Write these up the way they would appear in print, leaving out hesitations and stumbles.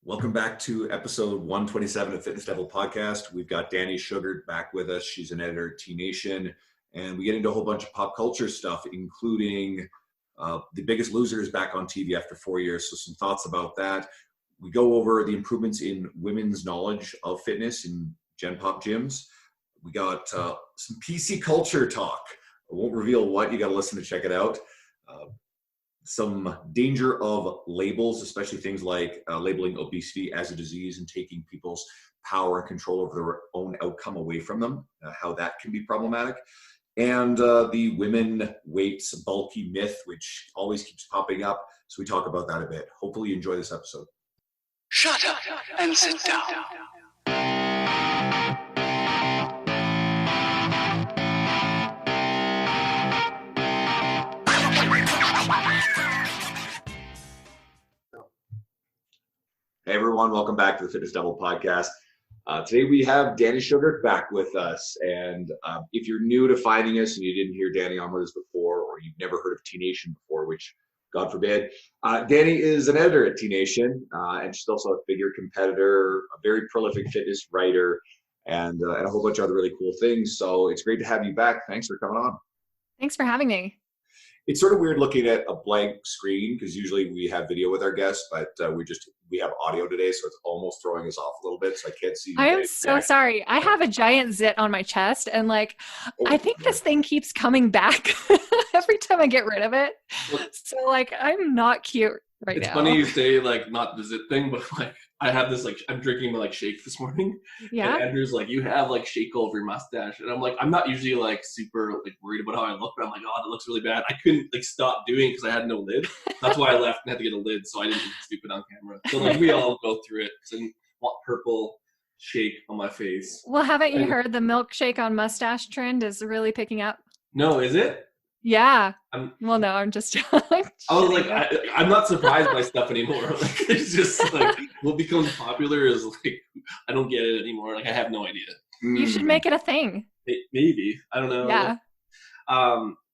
Welcome back to episode 127 of Fitness Devil Podcast. We've got Dani Shugart back with us. She's an editor at T Nation. And we get into a whole bunch of pop culture stuff, including The Biggest Loser is back on TV after 4 years. So some thoughts about that. We go over the improvements in women's knowledge of fitness in Gen Pop gyms. We got some PC culture talk. I won't reveal what. You got to listen to check it out. Some danger of labels, especially things like labeling obesity as a disease and taking people's power and control over their own outcome away from them, how that can be problematic. And the women weights bulky myth, which always keeps popping up. So we talk about that a bit. Hopefully you enjoy this episode. Shut up and sit down. Hey everyone, welcome back to the Fitness Devil Podcast. Today we have Dani Shugart back with us. And if you're new to finding us and you didn't hear Dani on with us before, or you've never heard of T Nation before, which God forbid, Dani is an editor at T Nation, and she's also a figure competitor, a very prolific fitness writer, and a whole bunch of other really cool things. So it's great to have you back. Thanks for coming on. Thanks for having me. It's sort of weird looking at a blank screen because usually we have video with our guests, but we have audio today, so it's almost throwing us off a little bit. So I can't see. I am so sorry. I have a giant zit on my chest, and I think this thing keeps coming back every time I get rid of it. So I'm not cute right now. It's funny you say not the zit thing, but I have this I'm drinking my shake this morning. Yeah. And Andrew's you have shake all over your mustache, and I'm I'm not usually super worried about how I look, but I'm oh, that looks really bad. I couldn't stop doing it because I had no lid. That's why I left and had to get a lid, so I didn't look stupid on camera. So we all go through it. So I didn't want purple shake on my face. Well, haven't you heard the milkshake on mustache trend is really picking up? No, is it? Yeah. Well, no, I'm just. I was I'm not surprised by stuff anymore. It's just what becomes popular is I don't get it anymore. I have no idea. You should make it a thing. Maybe, I don't know. Yeah.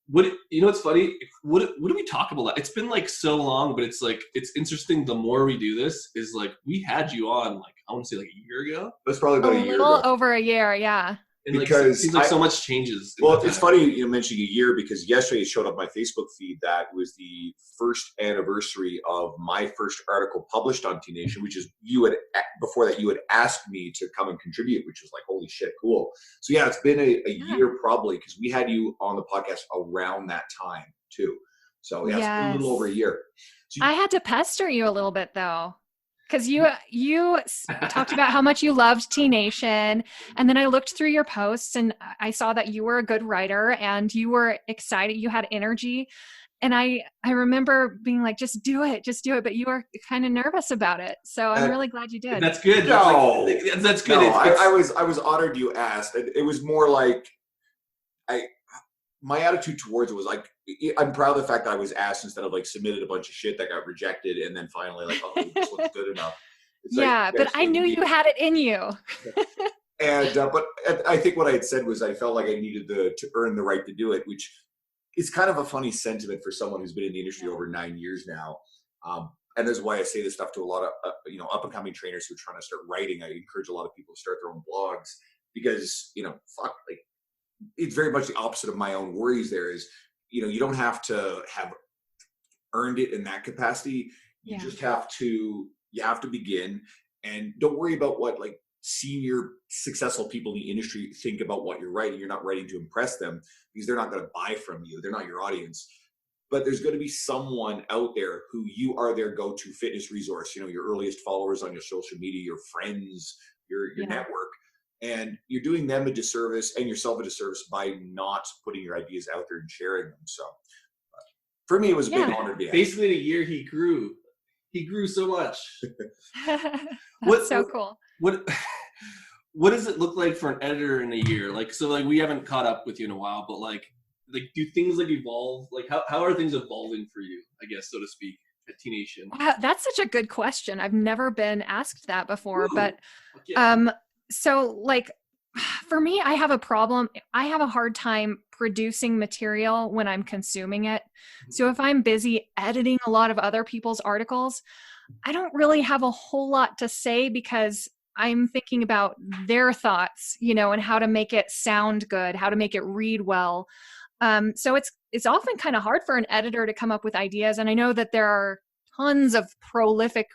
What's funny? What do we talk about? It's been so long, but it's it's interesting. The more we do this, is we had you on I want to say a year ago. That's probably about a year ago. A little over a year, yeah. And because it seems so much changes. Well, it's funny you mentioning a year because yesterday it showed up my Facebook feed that was the first anniversary of my first article published on T Nation, which is before that you had asked me to come and contribute, which was holy shit, cool. So yeah, it's been a year probably because we had you on the podcast around that time too. So yeah, It's been a little over a year. So I had to pester you a little bit though. Because you talked about how much you loved T Nation, and then I looked through your posts and I saw that you were a good writer and you were excited, you had energy, and I remember being just do it, but you were kind of nervous about it. So I'm really glad you did. That's good. No, that's good. No, I was honored you asked. It was more my attitude towards it was I'm proud of the fact that I was asked instead of submitted a bunch of shit that got rejected and then finally oh, this one's good enough. It's but I knew you had it in you. And but I think what I had said was I felt like I needed to earn the right to do it, which is kind of a funny sentiment for someone who's been in the industry over 9 years now. And that's why I say this stuff to a lot of up and coming trainers who are trying to start writing. I encourage a lot of people to start their own blogs because it's very much the opposite of my own worries. There is, you don't have to have earned it in that capacity. You just have to, begin, and don't worry about what senior successful people in the industry think about what you're writing. You're not writing to impress them because they're not going to buy from you. They're not your audience. But there's going to be someone out there who you are their go-to fitness resource, your earliest followers on your social media, your friends, your network. And you're doing them a disservice and yourself a disservice by not putting your ideas out there and sharing them. So for me, it was a big honor to be basically in a year he grew so much. That's so cool. What does it look like for an editor in a year? We haven't caught up with you in a while, but do things evolve? How are things evolving for you, I guess, so to speak, at T Nation? That's such a good question. I've never been asked that before. Ooh, but yeah. So For me, I have a problem. I have a hard time producing material when I'm consuming it. So if I'm busy editing a lot of other people's articles, I don't really have a whole lot to say because I'm thinking about their thoughts, and how to make it sound good, how to make it read well. So it's often kind of hard for an editor to come up with ideas. And I know that there are tons of prolific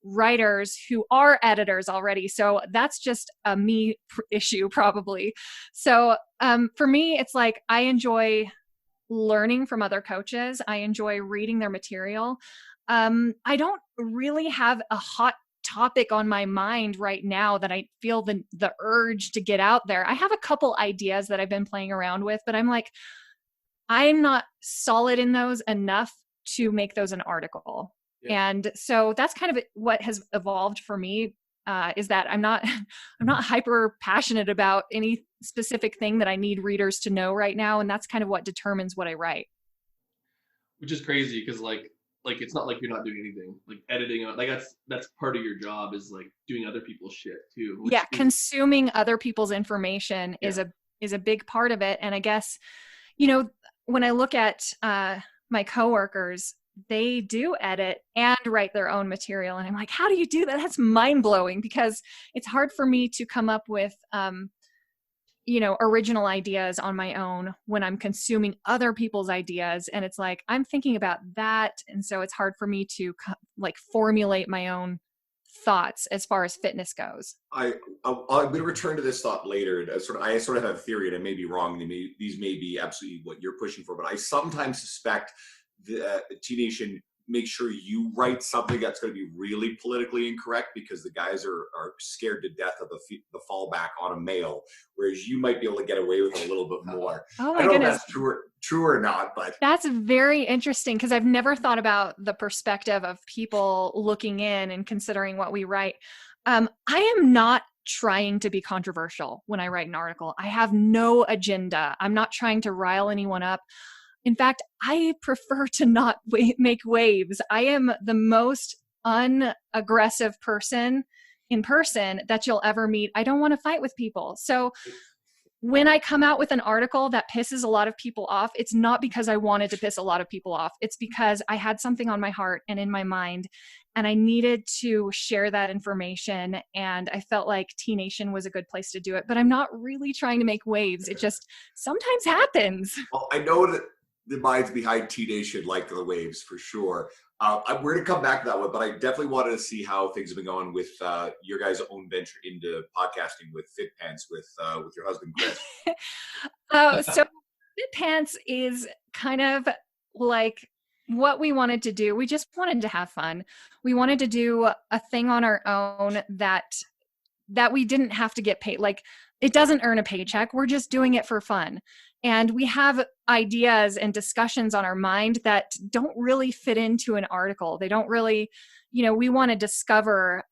writers who are editors already. So that's just a me issue probably. So for me, it's like I enjoy learning from other coaches. I enjoy reading their material. I don't really have a hot topic on my mind right now that I feel the urge to get out there. I have a couple ideas that I've been playing around with, but I'm like, I'm not solid in those enough to make those an article. Yeah. And so that's kind of what has evolved for me, is that I'm not hyper passionate about any specific thing that I need readers to know right now. And that's kind of what determines what I write. Which is crazy because like it's not like you're not doing anything, like editing, like that's part of your job, is like doing other people's shit too. Yeah, consuming other people's information is a big part of it. And I guess, when I look at my coworkers, they do edit and write their own material, and I'm like, how do you do that? That's mind blowing, because it's hard for me to come up with original ideas on my own when I'm consuming other people's ideas. And it's like, I'm thinking about that. And so it's hard for me to formulate my own thoughts as far as fitness goes. I'm going to return to this thought later. I sort of have a theory, and I may be wrong. These may be absolutely what you're pushing for, but I sometimes suspect the T-Nation make sure you write something that's going to be really politically incorrect, because the guys are scared to death of the fallback on a male, whereas you might be able to get away with a little bit more. Oh my I don't goodness. know if that's true or not, but that's very interesting, because I've never thought about the perspective of people looking in and considering what we write. I am not trying to be controversial when I write an article. I have no agenda. I'm not trying to rile anyone up. In fact, I prefer to not make waves. I am the most unaggressive person in person that you'll ever meet. I don't want to fight with people. So when I come out with an article that pisses a lot of people off, it's not because I wanted to piss a lot of people off. It's because I had something on my heart and in my mind, and I needed to share that information. And I felt like T-Nation was a good place to do it. But I'm not really trying to make waves. It just sometimes happens. Well, I know that the minds behind T-Nation like the waves for sure. We're going to come back to that one, but I definitely wanted to see how things have been going with your guys' own venture into podcasting with Fit Pants with your husband, Chris. So Fit Pants is kind of like what we wanted to do. We just wanted to have fun. We wanted to do a thing on our own that we didn't have to get paid. Like, it doesn't earn a paycheck. We're just doing it for fun. And we have ideas and discussions on our mind that don't really fit into an article. They don't really, we want to discover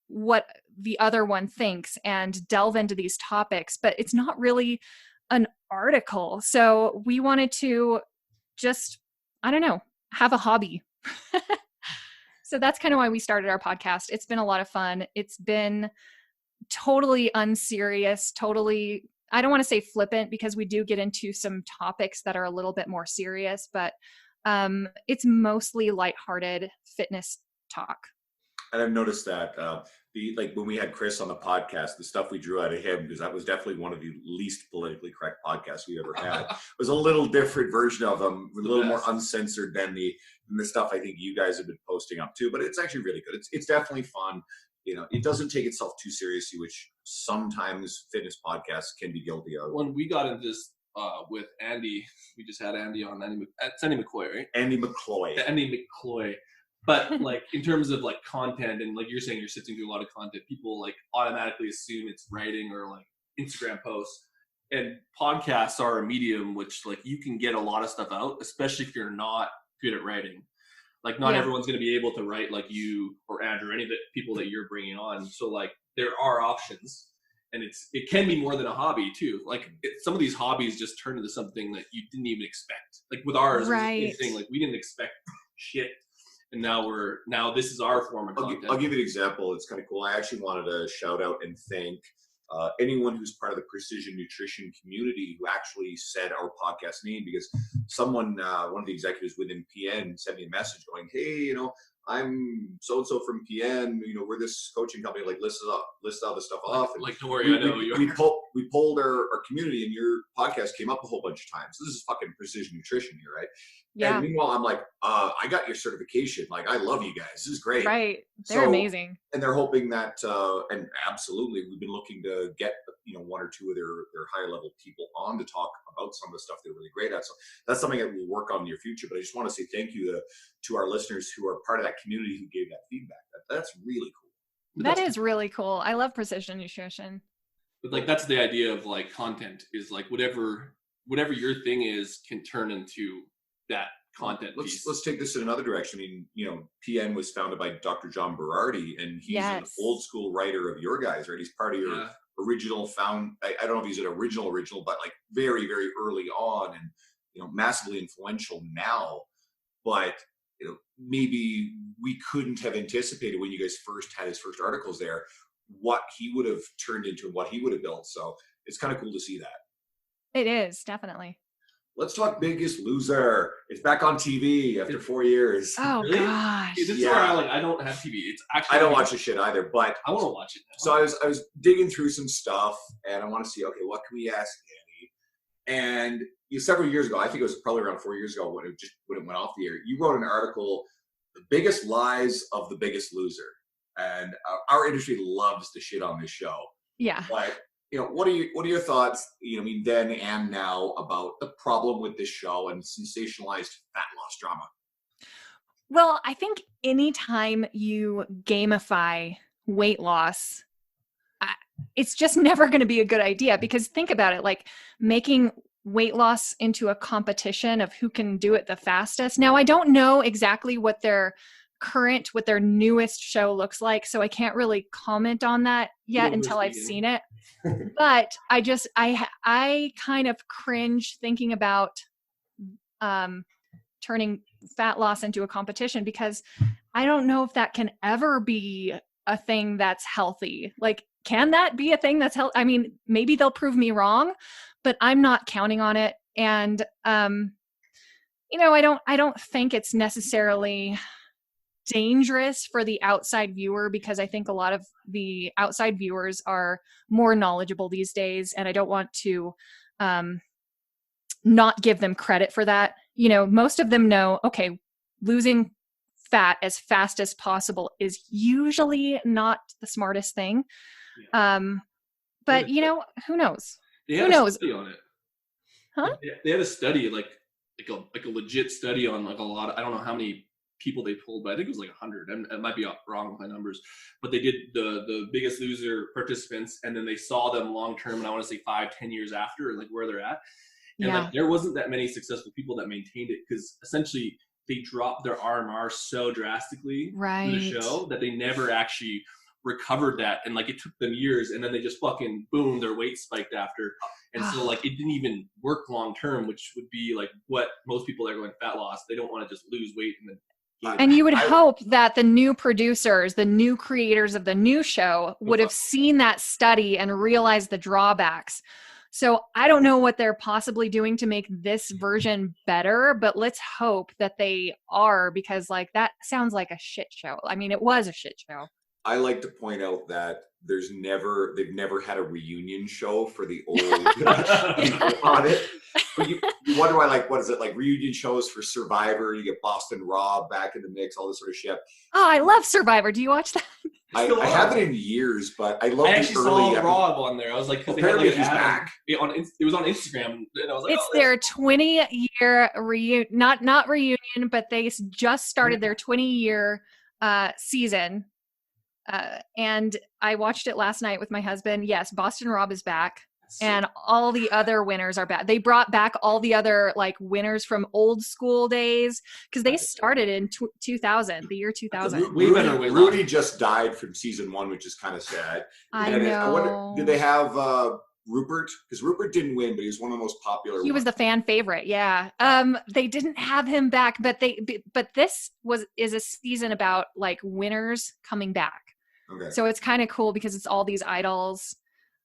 what the other one thinks and delve into these topics, but it's not really an article. So we wanted to just, I don't know, have a hobby. So that's kind of why we started our podcast. It's been a lot of fun. It's been totally unserious, totally, I don't want to say flippant, because we do get into some topics that are a little bit more serious, but it's mostly lighthearted fitness talk. And I've noticed that when we had Chris on the podcast, the stuff we drew out of him, because that was definitely one of the least politically correct podcasts we ever had, was a little different version of them, a little more uncensored than the stuff I think you guys have been posting up too. But it's actually really good. It's definitely fun. It doesn't take itself too seriously, which sometimes fitness podcasts can be guilty of. When we got into this with Andy, we just had Andy on. It's Andy McCloy, right? Andy McCloy. But like in terms of like content, and like you're saying, you're sifting through a lot of content, people like automatically assume it's writing or like Instagram posts. And podcasts are a medium which like you can get a lot of stuff out, especially if you're not good at writing. Like not everyone's going to be able to write like you or Andrew or any of the people that you're bringing on. So like there are options, and it can be more than a hobby too. Like some of these hobbies just turn into something that you didn't even expect. Like with ours, right. it was interesting. Like we didn't expect shit. and now this is our form of content. I'll give you an example. It's kind of cool. I actually wanted to shout out and thank anyone who's part of the precision nutrition community who actually said our podcast name, because someone, one of the executives within PN, sent me a message going, "Hey, I'm so-and-so from PN, we're this coaching company, like list all this stuff off." And like, don't worry, I know you are. We polled our community, and your podcast came up a whole bunch of times. This is fucking precision nutrition here, right? Yeah. And meanwhile, I'm like, I got your certification. Like, I love you guys. This is great. Right. They're amazing. And they're hoping that, and absolutely, we've been looking to get, one or two of their higher level people on to talk about some of the stuff they're really great at. So that's something that we'll work on in the near future. But I just want to say thank you to our listeners who are part of that community who gave that feedback. That's really cool. That is really cool. I love precision nutrition. But like, that's the idea of like content, is like whatever your thing is can turn into that content piece. Let's take this in another direction. I mean, PN was founded by Dr. John Berardi, and he's an old school writer of your guys, right? He's part of your original I don't know if he's an original, but like very, very early on, and massively influential now. But maybe we couldn't have anticipated when you guys first had his first articles there what he would have turned into and what he would have built. So it's kind of cool to see that. It is, definitely. Let's talk Biggest Loser. It's back on TV after 4 years. Oh, really? Gosh. This is where I don't have TV. It's actually I don't watch this shit either, but I want to watch it now. So I was digging through some stuff, and I want to see, okay, what can we ask Dani? And several years ago, I think it was probably around 4 years ago when it went off the air, you wrote an article, "The Biggest Lies of the Biggest Loser." And our industry loves to shit on this show. Yeah. But what are your thoughts, then and now, about the problem with this show and sensationalized fat loss drama? Well, I think anytime you gamify weight loss, it's just never going to be a good idea, because think about it, like making weight loss into a competition of who can do it the fastest. Now, I don't know exactly what their newest show looks like, so I can't really comment on that yet until I've seen it. But I kind of cringe thinking about turning fat loss into a competition, because I don't know if that can ever be a thing that's healthy. Like, can that be a thing that's healthy? I mean, maybe they'll prove me wrong, but I'm not counting on it. And I don't think it's necessarily dangerous for the outside viewer, because I think a lot of the outside viewers are more knowledgeable these days, and I don't want to not give them credit for that. Most of them know, okay, losing fat as fast as possible is usually not the smartest thing. But who knows? Who knows? Study on it. Huh? They had a study, like a legit study on like a lot. I don't know how many people they pulled, but I think it was like 100. And it might be wrong with my numbers, but they did the Biggest Loser participants, and then they saw them long term, and I want to say 5-10 years after, like where they're at. And like there wasn't that many successful people that maintained it, because essentially they dropped their RMR so drastically through the show that they never actually recovered that, and like it took them years, and then they just fucking boom, their weight spiked after. And so like it didn't even work long term, which would be like what most people that are going fat loss, they don't want to just lose weight and then. And you would hope that the new producers, the new creators of the new show would have seen that study and realized the drawbacks. So I don't know what they're possibly doing to make this version better, but let's hope that they are, because like that sounds like a shit show. I mean, it was a shit show. I like to point out that they've never had a reunion show for the old on it. But you wonder why, like, what is it, like reunion shows for Survivor? You get Boston Rob back in the mix, all this sort of shit. Oh, I love Survivor. Do you watch that? I haven't in years, but I love the early. I actually saw Rob on there. I was like, apparently he's back. It was on Instagram, and I was like, it's their 20-year reunion, not reunion, but they just started their 20-year season. And I watched it last night with my husband. Yes, Boston Rob is back, and all the other winners are back. They brought back all the other like winners from old school days, because they started in 2000, the year 2000. Rudy just died from season 1, which is kind of sad. I know. Did they have Rupert, because Rupert didn't win, but he was one of the most popular. He was the fan favorite. Yeah. They didn't have him back, but this is a season about like winners coming back. Okay. So it's kind of cool because it's all these idols.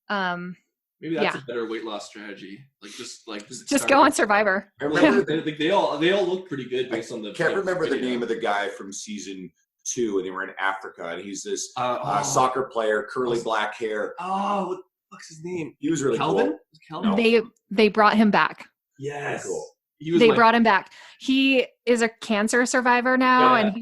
Maybe that's a better weight loss strategy. Just go on Survivor. I remember they all look pretty good based on the. Can't remember the name of the guy from season 2, and they were in Africa, and he's this soccer player, curly black hair. Oh, what the fuck's his name? He was really Kelvin? cool. Kelvin? They brought him back. Yes. Cool. They brought him back. He is a cancer survivor now, and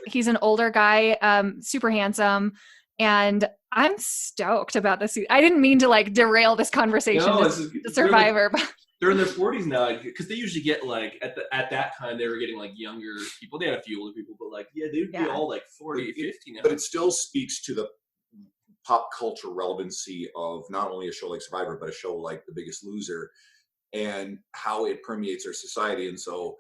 he's an older guy, super handsome, and I'm stoked about this. I didn't mean to like derail this conversation. No, the Survivor. They're in their 40s now, because they usually get like at that time they were getting like younger people. They had a few older people, but like they'd be all like 40, 50 now. But it still speaks to the pop culture relevancy of not only a show like Survivor, but a show like The Biggest Loser, and how it permeates our society. And so,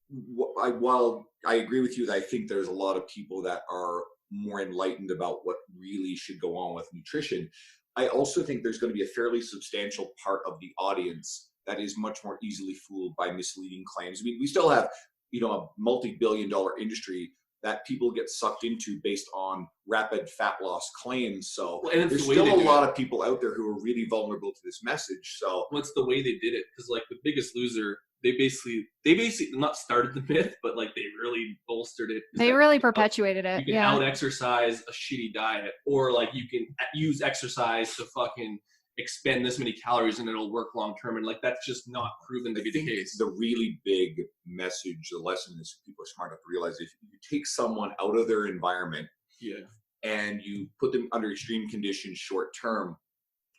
while I agree with you that I think there's a lot of people that are more enlightened about what really should go on with nutrition, I also think there's going to be a fairly substantial part of the audience that is much more easily fooled by misleading claims. I mean, we still have, a multi-billion-dollar industry that people get sucked into based on rapid fat loss claims. So there's still a lot of people out there who are really vulnerable to this message. So what's the way they did it? Because like The Biggest Loser, they basically not started the myth, but like they really bolstered it. They really perpetuated it. You can out exercise a shitty diet, or like you can use exercise to fucking expend this many calories and it'll work long term. And like that's just not proven to be the case. The really big message, the lesson is people are smart enough to realize if you take someone out of their environment, and you put them under extreme conditions short term,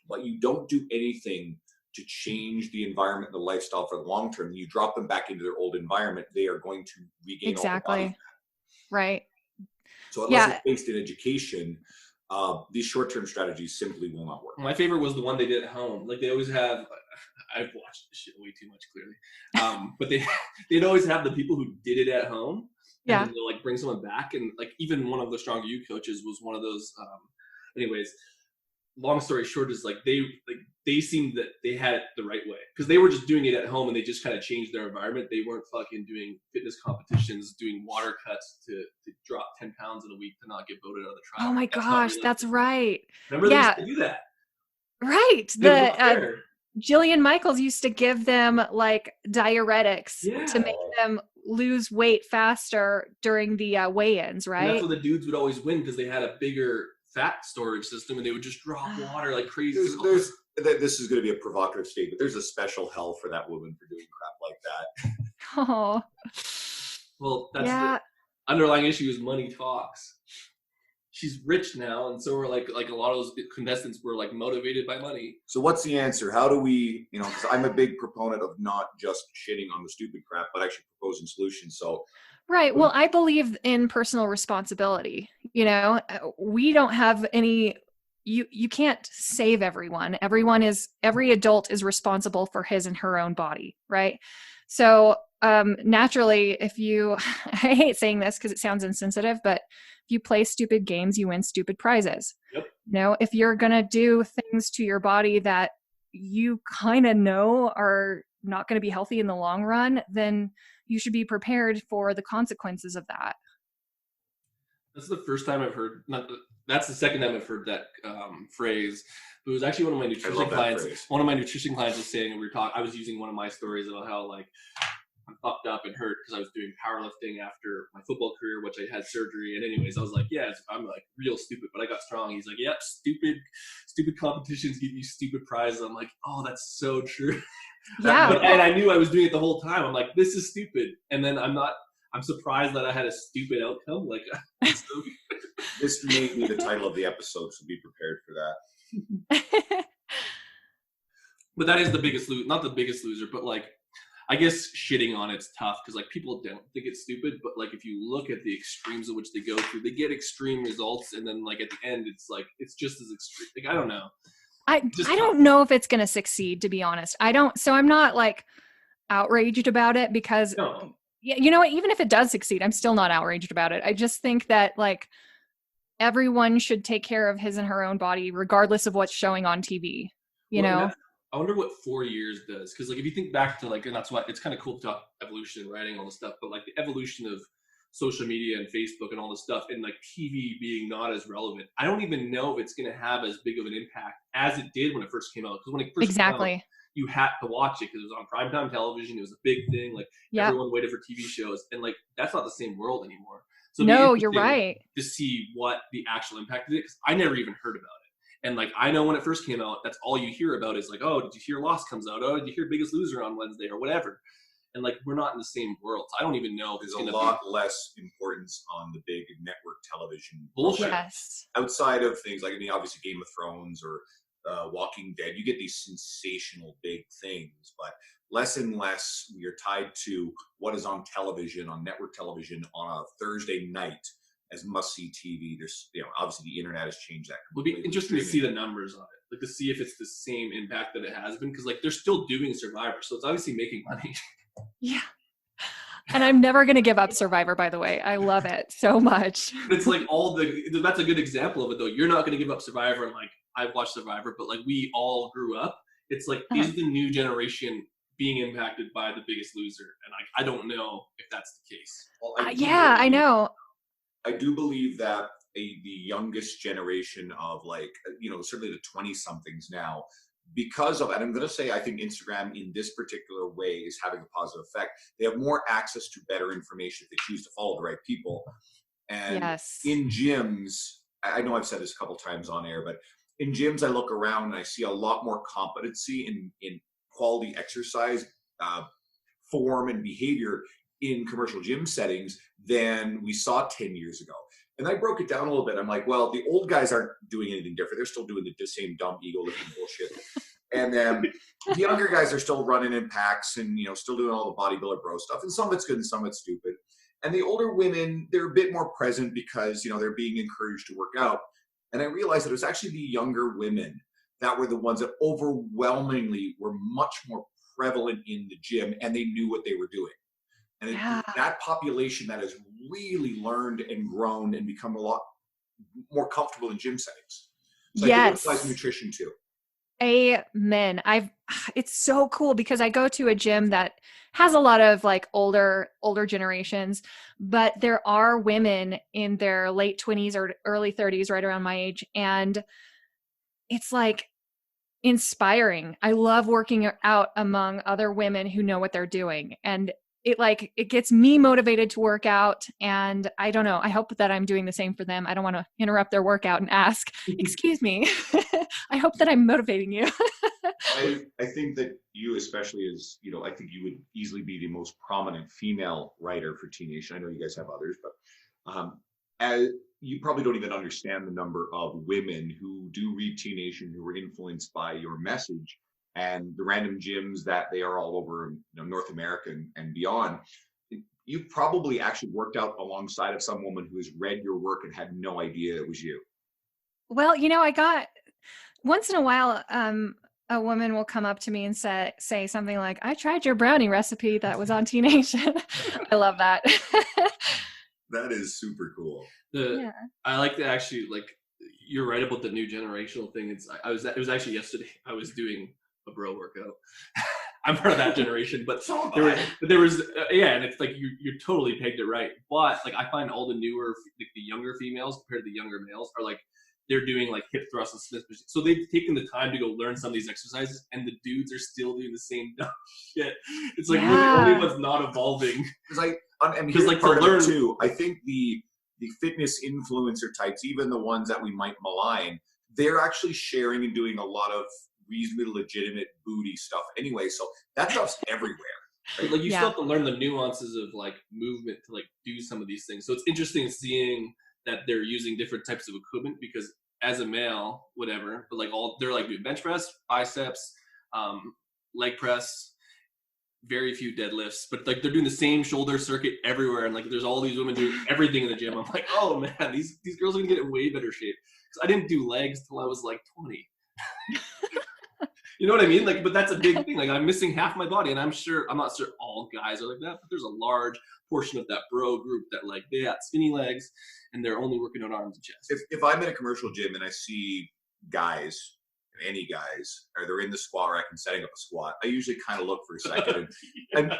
but you don't do anything to change the environment and the lifestyle for the long term, you drop them back into their old environment, they are going to regain all the body fat. Right. So unless it's based in education, these short-term strategies simply will not work. My favorite was the one they did at home. Like they always have, I've watched this shit way too much clearly, but they'd always have the people who did it at home. And then they'll like bring someone back, and like even one of the Stronger You coaches was one of those. Anyways, long story short is like they seemed that they had it the right way, because they were just doing it at home and they just kind of changed their environment. They weren't fucking doing fitness competitions, doing water cuts to drop 10 pounds in a week to not get voted out of the trial. Oh my gosh, that's right. Remember they used to do that. Right. Jillian Michaels used to give them like diuretics to make them lose weight faster during the weigh-ins, right? And that's where the dudes would always win, because they had a bigger fat storage system and they would just drop water like crazy. This is going to be a provocative statement. There's a special hell for that woman for doing crap like that. Oh. Well, that's the underlying issue is money talks. She's rich now, and so we're like a lot of those contestants were like motivated by money. So what's the answer? How do we, because I'm a big proponent of not just shitting on the stupid crap, but actually proposing solutions. So right. Well, I believe in personal responsibility. We don't have any, you can't save everyone. Every adult is responsible for his and her own body. Right. So naturally, I hate saying this because it sounds insensitive, but if you play stupid games, you win stupid prizes. Yep. If you're going to do things to your body that you kind of know are not going to be healthy in the long run, then you should be prepared for the consequences of that. That's the first time I've heard, that's the second time I've heard that phrase. It was actually one of my nutrition clients. One of my nutrition clients was saying, and I was using one of my stories about how like I'm fucked up and hurt because I was doing powerlifting after my football career, which I had surgery. And anyways, I was like, I'm like real stupid, but I got strong. He's like, yep, stupid competitions give you stupid prizes. I'm like, oh, that's so true. Yeah. And I knew I was doing it the whole time. I'm like, this is stupid. And then I'm surprised that I had a stupid outcome. Like, this may be the title of the episode, so be prepared for that. But that is the biggest loser, not the biggest loser, but like, I guess shitting on it's tough because like people don't think it's stupid, but like if you look at the extremes of which they go through, they get extreme results, and then like at the end, it's like it's just as extreme. Like I don't know. I don't know if it's going to succeed, to be honest. So I'm not like outraged about it because you know what? Even if it does succeed, I'm still not outraged about it. I just think that like everyone should take care of his and her own body, regardless of what's showing on TV. you know? I wonder what 4 years does, because like if you think back to like, and that's why it's kind of cool to talk evolution and writing all this stuff, but like the evolution of social media and Facebook and all this stuff, and like TV being not as relevant, I don't even know if it's going to have as big of an impact as it did when it first came out. Because when it first came out, Exactly. you had to watch it because it was on primetime television. It was a big thing. Like Yeah. everyone waited for TV shows, and like that's not the same world anymore. So it'd be No, you're interesting right. to see what the actual impact of it, because I never even heard about it. And like I know when it first came out, that's all you hear about is like, oh, did you hear Lost comes out? Oh, did you hear Biggest Loser on Wednesday or whatever? And like we're not in the same world. So I don't even know if There's it's a gonna lot less importance on the big network television Bullshit. Yes. outside of things like, I mean, obviously Game of Thrones or Walking Dead. You get these sensational big things, but less and less we are tied to what is on television, on network television on a Thursday night as must-see TV. There's, obviously the internet has changed that It would be completely. interesting to see the numbers on it, like to see if it's the same impact that it has been, because like they're still doing Survivor, so it's obviously making money. Yeah. And I'm never going to give up Survivor, by the way. I love it so much. But it's like that's a good example of it though. You're not going to give up Survivor, and like I've watched Survivor, but like we all grew up. It's like, is the new generation being impacted by The Biggest Loser? And like I don't know if that's the case. Well, I know. I do believe that the youngest generation of like, certainly the 20-somethings now, because of, and I'm going to say, I think Instagram in this particular way is having a positive effect. They have more access to better information if they choose to follow the right people. And in gyms, I know I've said this a couple times on air, but in gyms, I look around and I see a lot more competency in quality exercise form and behavior in commercial gym settings than we saw 10 years ago. And I broke it down a little bit. I'm like, well, the old guys aren't doing anything different. They're still doing the same dumb ego lifting bullshit. And then the younger guys are still running in packs and, still doing all the bodybuilder bro stuff. And some of it's good and some of it's stupid. And the older women, they're a bit more present because, they're being encouraged to work out. And I realized that it was actually the younger women that were the ones that overwhelmingly were much more prevalent in the gym, and they knew what they were doing. And that population that has really learned and grown and become a lot more comfortable in gym settings. So I think it applies to nutrition too. Amen. It's so cool because I go to a gym that has a lot of like older generations, but there are women in their late 20s or early 30s, right around my age. And it's like inspiring. I love working out among other women who know what they're doing. And it gets me motivated to work out. And I don't know, I hope that I'm doing the same for them. I don't want to interrupt their workout and ask, excuse me. I hope that I'm motivating you. I think that you, especially as, I think you would easily be the most prominent female writer for Teen Nation. I know you guys have others, but as you probably don't even understand the number of women who do read Teen Nation, who were influenced by your message, and the random gyms that they are all over North America and beyond. You probably actually worked out alongside of some woman who has read your work and had no idea it was you. Well, I got once in a while, a woman will come up to me and say something like, I tried your brownie recipe that was on Teen Nation. I love that. That is super cool. I like to actually, like, you're right about the new generational thing. It was actually yesterday. I was doing a bro workout. I'm part of that generation, but there was and it's like you totally pegged it right. But like I find all the newer, like the younger females compared to the younger males are like they're doing like hip thrusts and Smith machine. So they've taken the time to go learn some of these exercises, and the dudes are still doing the same dumb shit. It's like we're the only ones not evolving. Because like part of it too, I think the fitness influencer types, even the ones that we might malign, they're actually sharing and doing a lot of reasonably legitimate booty stuff anyway. So that stuff's everywhere. Right? Like you still have to learn the nuances of like movement to like do some of these things. So it's interesting seeing that they're using different types of equipment, because as a male, whatever, but like they're like doing bench press, biceps, leg press, very few deadlifts, but like they're doing the same shoulder circuit everywhere. And like there's all these women doing everything in the gym. I'm like, oh man, these girls are gonna get in way better shape. Because I didn't do legs till I was like 20. You know what I mean? Like, but that's a big thing. Like I'm missing half my body, and I'm not sure all guys are like that, but there's a large portion of that bro group that like they got skinny legs and they're only working on arms and chest. If I'm in a commercial gym and I see guys, any guys, or they're in the squat rack and setting up a squat, I usually kind of look for a second. And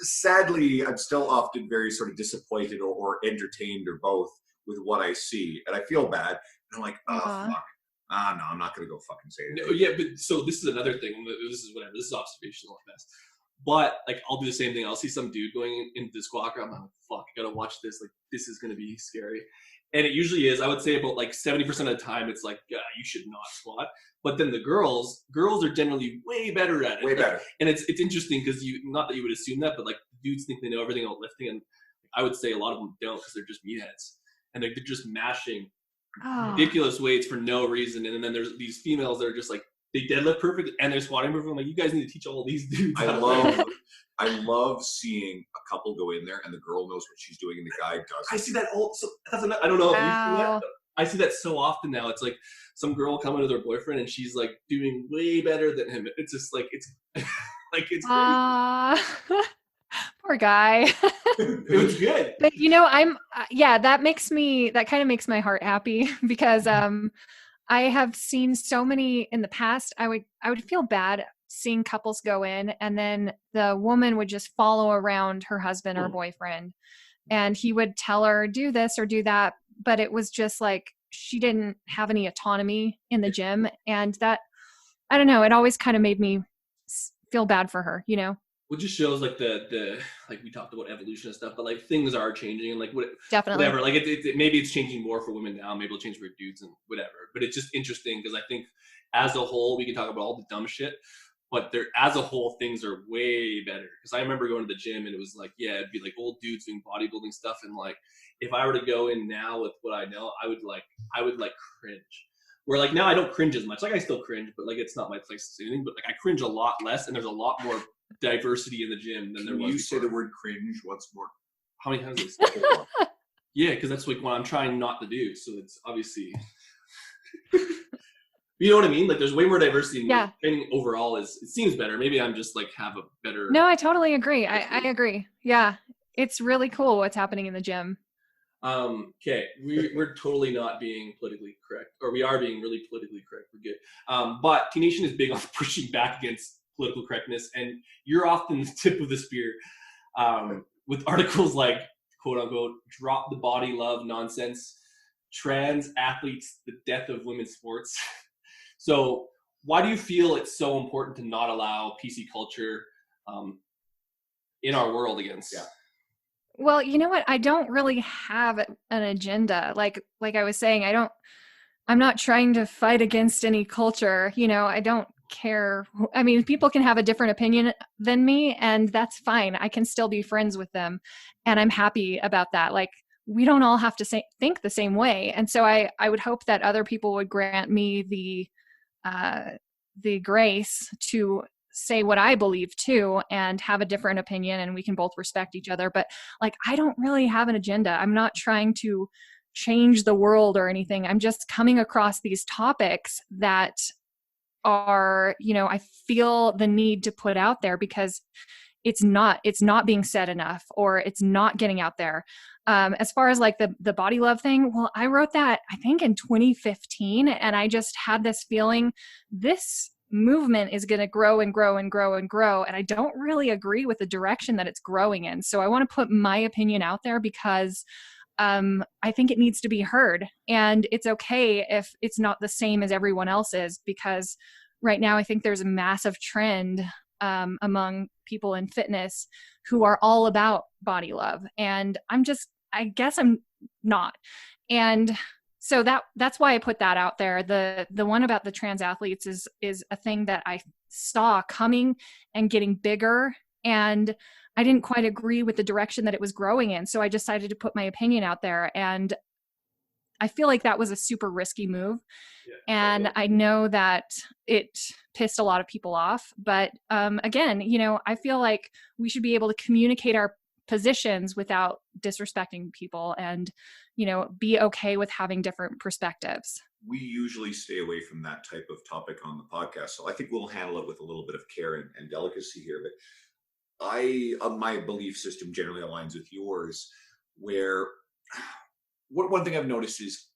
sadly, I'm still often very sort of disappointed or entertained or both with what I see. And I feel bad. And I'm like, oh, fuck. No, I'm not going to go fucking say it. No, yeah, but so this is another thing. This is whatever. This is observational at best. But like, I'll do the same thing. I'll see some dude going into the squat rack. I'm like, fuck, I gotta watch this. Like, this is gonna be scary. And it usually is. I would say about like 70% of the time, it's like, yeah, you should not squat. But then the girls are generally way better at it. Way better. And it's interesting because not that you would assume that, but like dudes think they know everything about lifting, and I would say a lot of them don't because they're just meatheads and they're just mashing ridiculous weights for no reason. And then there's these females that are just like, they deadlift perfect and they're squatting perfect. I'm like, you guys need to teach all these dudes. I love seeing a couple go in there and the girl knows what she's doing and the guy doesn't. I see that all. So I don't know. Wow. I see that so often now. It's like some girl coming with her boyfriend and she's like doing way better than him. It's just like it's like it's crazy. Poor guy. It was good. But that kind of makes my heart happy because I have seen so many in the past. I would feel bad seeing couples go in and then the woman would just follow around her husband or boyfriend and he would tell her do this or do that, but it was just like she didn't have any autonomy in the gym, and that, I don't know, it always kind of made me feel bad for her, you know. It just shows like the like we talked about evolution and stuff, but like things are changing and like definitely whatever. Like it maybe it's changing more for women now, maybe it'll change for dudes and whatever. But it's just interesting because I think as a whole we can talk about all the dumb shit, but as a whole things are way better. Because I remember going to the gym and it was like, yeah, it'd be like old dudes doing bodybuilding stuff, and like if I were to go in now with what I know, I would cringe. Where like now I don't cringe as much. Like I still cringe, but like it's not my place to say anything. But like I cringe a lot less, and there's a lot more diversity in the gym than there was. You say the word cringe once more. How many times? Yeah, because that's like what I'm trying not to do. So it's obviously, you know what I mean. Like there's way more diversity. In training overall it seems better. Maybe I'm just like have a better. No, I totally agree. I agree. Yeah, it's really cool what's happening in the gym. Okay, we're totally not being politically correct, or we are being really politically correct. We're good. But T Nation is big on pushing back against political correctness, and you're often the tip of the spear with articles like quote unquote drop the body love nonsense, trans athletes, the death of women's sports. So why do you feel it's so important to not allow PC culture in our world against? Yeah. Well, you know what? I don't really have an agenda. Like I was saying, I'm not trying to fight against any culture. You know, I don't care. I mean, people can have a different opinion than me, and that's fine. I can still be friends with them, and I'm happy about that. Like, we don't all have to think the same way. And so I would hope that other people would grant me the grace to say what I believe too and have a different opinion, and we can both respect each other. But like, I don't really have an agenda. I'm not trying to change the world or anything. I'm just coming across these topics that are, you know, I feel the need to put out there because it's not being said enough, or it's not getting out there. As far as like the body love thing, well, I wrote that I think in 2015, and I just had this feeling this movement is going to grow and grow and grow and grow, and I don't really agree with the direction that it's growing in. So I want to put my opinion out there because I think it needs to be heard, and it's okay if it's not the same as everyone else's, because right now I think there's a massive trend among people in fitness who are all about body love, and I guess I'm not. And so that's why I put that out there. The one about the trans athletes is a thing that I saw coming and getting bigger, and I didn't quite agree with the direction that it was growing in. So I decided to put my opinion out there, and I feel like that was a super risky move. Yeah, and totally. I know that it pissed a lot of people off, but again, you know, I feel like we should be able to communicate our positions without disrespecting people, and, you know, be okay with having different perspectives. We usually stay away from that type of topic on the podcast, so I think we'll handle it with a little bit of care and delicacy here. But my belief system generally aligns with yours, where one thing I've noticed is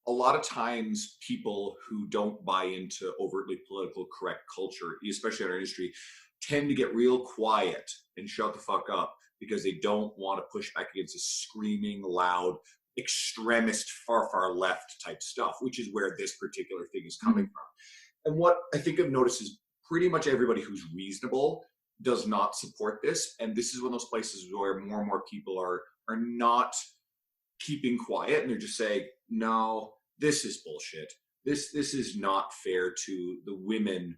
a lot of times people who don't buy into overtly political correct culture, especially in our industry, tend to get real quiet and shut the fuck up because they don't want to push back against this screaming, loud, extremist, far, far left type stuff, which is where this particular thing is coming from. And what I think I've noticed is pretty much everybody who's reasonable does not support this. And this is one of those places where more and more people are not keeping quiet, and they're just saying, no, this is bullshit. This is not fair to the women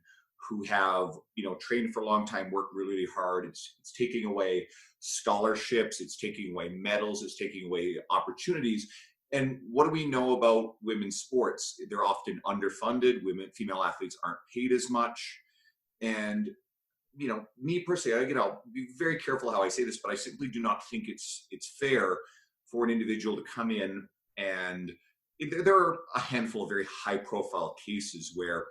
who have, trained for a long time, worked really, really hard. It's taking away scholarships, it's taking away medals, it's taking away opportunities. And what do we know about women's sports? They're often underfunded. Female athletes aren't paid as much. And me personally, I'll be very careful how I say this, but I simply do not think it's fair for an individual to come in, and there are a handful of very high profile cases where,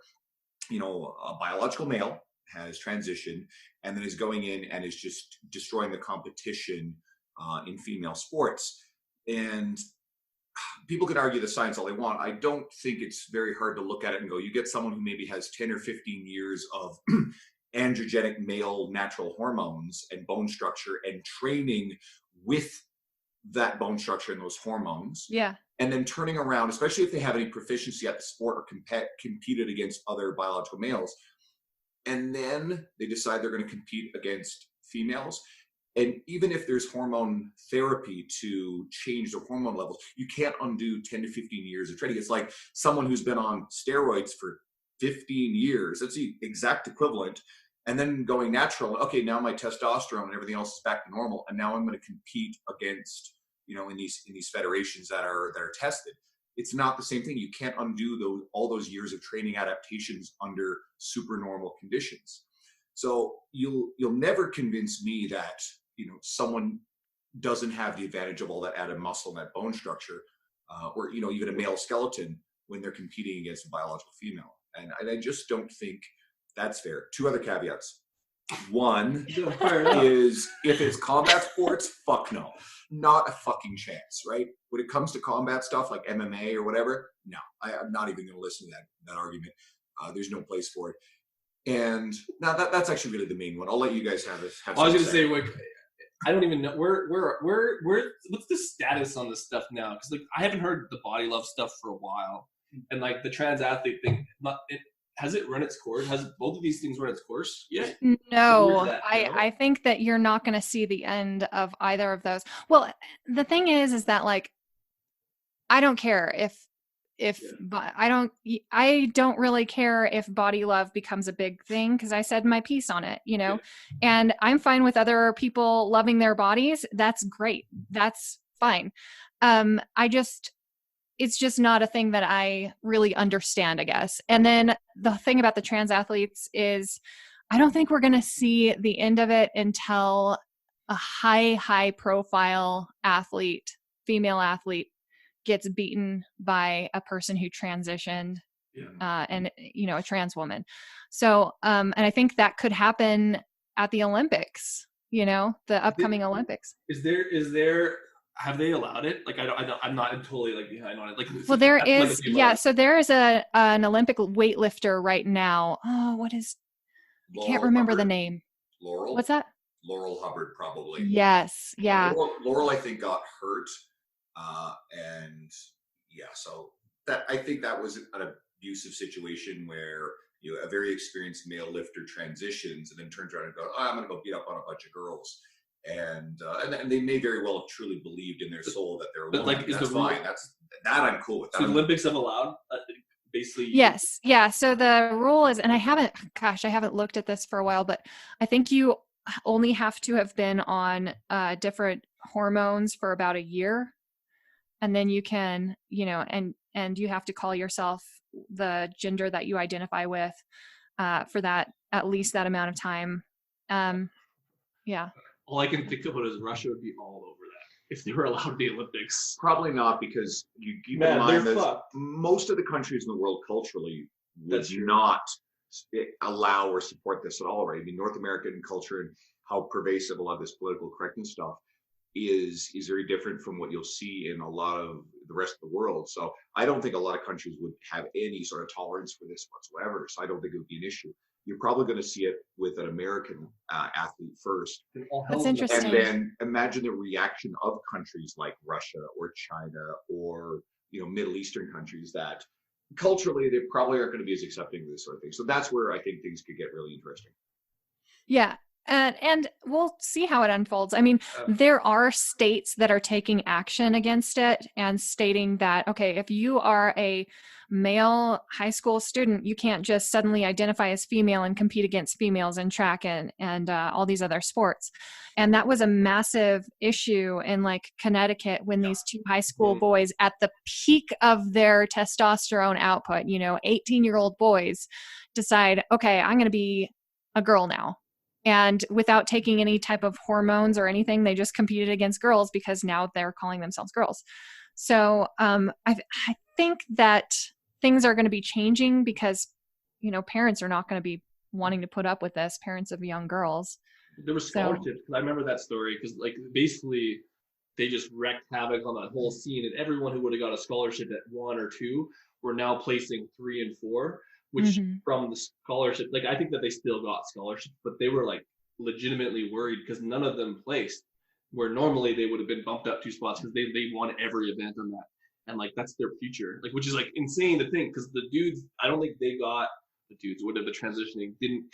a biological male has transitioned and then is going in and is just destroying the competition in female sports. And people can argue the science all they want. I don't think it's very hard to look at it and go, you get someone who maybe has 10 or 15 years of androgenic male natural hormones and bone structure and training with that bone structure and those hormones. Yeah. And then turning around, especially if they have any proficiency at the sport or competed against other biological males, and then they decide they're going to compete against females. And even if there's hormone therapy to change the hormone levels, you can't undo 10 to 15 years of training. It's like someone who's been on steroids for 15 years. That's the exact equivalent. And then going natural. Okay, now my testosterone and everything else is back to normal, and now I'm going to compete against, in these federations that are tested. It's not the same thing. You can't undo all those years of training adaptations under super normal conditions. So you'll never convince me that someone doesn't have the advantage of all that added muscle and that bone structure, or even a male skeleton when they're competing against a biological female. And I just don't think that's fair. Two other caveats. One is if it's combat sports, fuck no. Not a fucking chance, right? When it comes to combat stuff like MMA or whatever, no. I'm not even going to listen to that argument. There's no place for it. And now that's actually really the main one. I'll let you guys have this. I was going to say, like, I don't even know where what's the status on this stuff now? Because I haven't heard the body love stuff for a while, and the trans athlete thing. Has it run its course? Has both of these things run its course yet? No, I think that you're not going to see the end of either of those. Well, the thing is that I don't care I don't really care if body love becomes a big thing, because I said my piece on it, and I'm fine with other people loving their bodies. That's great. That's fine. It's just not a thing that I really understand, I guess. And then the thing about the trans athletes is I don't think we're going to see the end of it until a high profile athlete, female athlete, gets beaten by a person who transitioned, and a trans woman. So, and I think that could happen at the Olympics, the upcoming Olympics. Is there, have they allowed it? I'm not totally behind on it. Well, there is, so there is an Olympic weightlifter right now. Oh, what is, I can't remember Hubbard. The name. Laurel? What's that? Laurel Hubbard, probably. Yes. Yeah. Laurel, I think, got hurt. So I think that was an abusive situation where a very experienced male lifter transitions and then turns around and goes, I'm going to go beat up on a bunch of girls. And they may very well have truly believed in their soul that they're a woman. That's fine. That I'm cool with. So the Olympics have allowed basically. Yes. Yeah. So the rule is, and I haven't looked at this for a while, but I think you only have to have been on different hormones for about a year. And then you can, and you have to call yourself the gender that you identify with for that, at least that amount of time. Yeah. All I can think about is Russia would be all over that if they were allowed the Olympics. Probably not, because you keep in mind that most of the countries in the world culturally would not allow or support this at all, right? I mean, North American culture and how pervasive a lot of this political correctness stuff is very different from what you'll see in a lot of the rest of the world. So I don't think a lot of countries would have any sort of tolerance for this whatsoever. So I don't think it would be an issue. You're probably going to see it with an American athlete first, And all That's hell's gonna and interesting. break. then imagine the reaction of countries like Russia or China or Middle Eastern countries that culturally they probably aren't going to be as accepting of this sort of thing. So that's where I think things could get really interesting. Yeah. And we'll see how it unfolds. I mean, there are states that are taking action against it and stating that, okay, if you are a male high school student, you can't just suddenly identify as female and compete against females in track and all these other sports. And that was a massive issue in like Connecticut when these two high school boys at the peak of their testosterone output, 18-year-old boys decide, okay, I'm going to be a girl now. And without taking any type of hormones or anything, they just competed against girls because now they're calling themselves girls. So I think that things are going to be changing because, parents are not going to be wanting to put up with this, parents of young girls. There were So, scholarships. 'Cause I remember that story because, like, basically they just wrecked havoc on that whole scene, and everyone who would have got a scholarship at 1 or 2 were now placing 3 and 4, which Mhm. from the scholarship, like, I think that they still got scholarships, but they were like legitimately worried because none of them placed where normally they would have been bumped up 2 spots because they won every event on that. And like that's their future, like, which is like insane to think because the dudes, I don't think they got the dudes, whatever, the transitioning didn't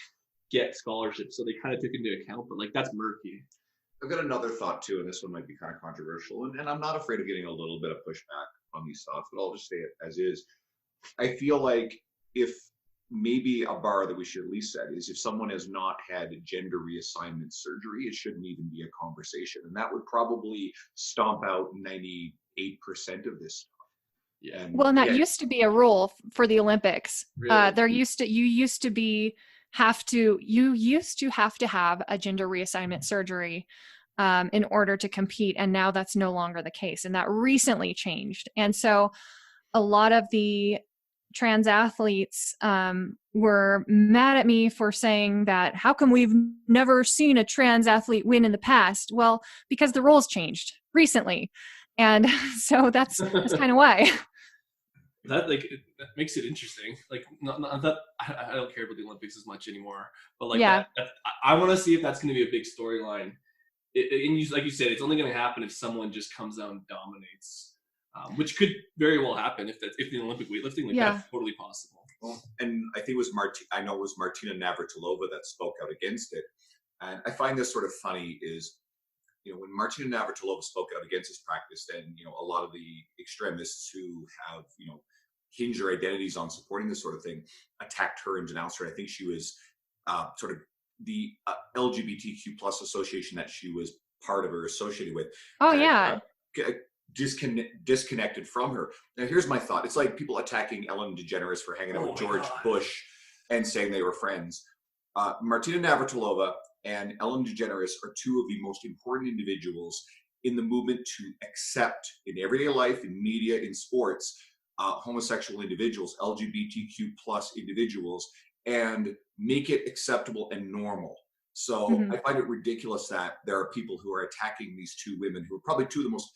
get scholarships, so they kind of took into account, but like that's murky. I've got another thought too, and this one might be kind of controversial, and I'm not afraid of getting a little bit of pushback on these thoughts, but I'll just say it as is. I feel like if maybe a bar that we should at least set is if someone has not had gender reassignment surgery, it shouldn't even be a conversation. And that would probably stomp out 98% of this stuff. Yeah. And Well, and that again, used to be a rule for the Olympics. Really? You used to have to have a gender reassignment surgery in order to compete, and now that's no longer the case, and that recently changed. And so, a lot of the trans athletes were mad at me for saying that how come we've never seen a trans athlete win in the past? Well, because the rules changed recently, and so that's kind of why. That like that makes it interesting. Like not that I don't care about the Olympics as much anymore, but like Yeah. I want to see if that's going to be a big storyline. And you, like you said, it's only going to happen if someone just comes out and dominates, which could very well happen if the Olympic weightlifting, like Yeah. that's totally possible. well, and I think I know it was Martina Navratilova that spoke out against it. And I find this sort of funny is, when Martina Navratilova spoke out against this practice, then, a lot of the extremists who have, hinged their identities on supporting this sort of thing attacked her and denounced her. I think she was sort of the LGBTQ plus association that she was part of or associated with. Oh had, yeah. disconnected from her. Now, here's my thought. It's like people attacking Ellen DeGeneres for hanging out with George Bush and saying they were friends. Martina Navratilova and Ellen DeGeneres are two of the most important individuals in the movement to accept in everyday life, in media, in sports, homosexual individuals, LGBTQ plus individuals, and make it acceptable and normal. So I find it ridiculous that there are people who are attacking these two women who are probably two of the most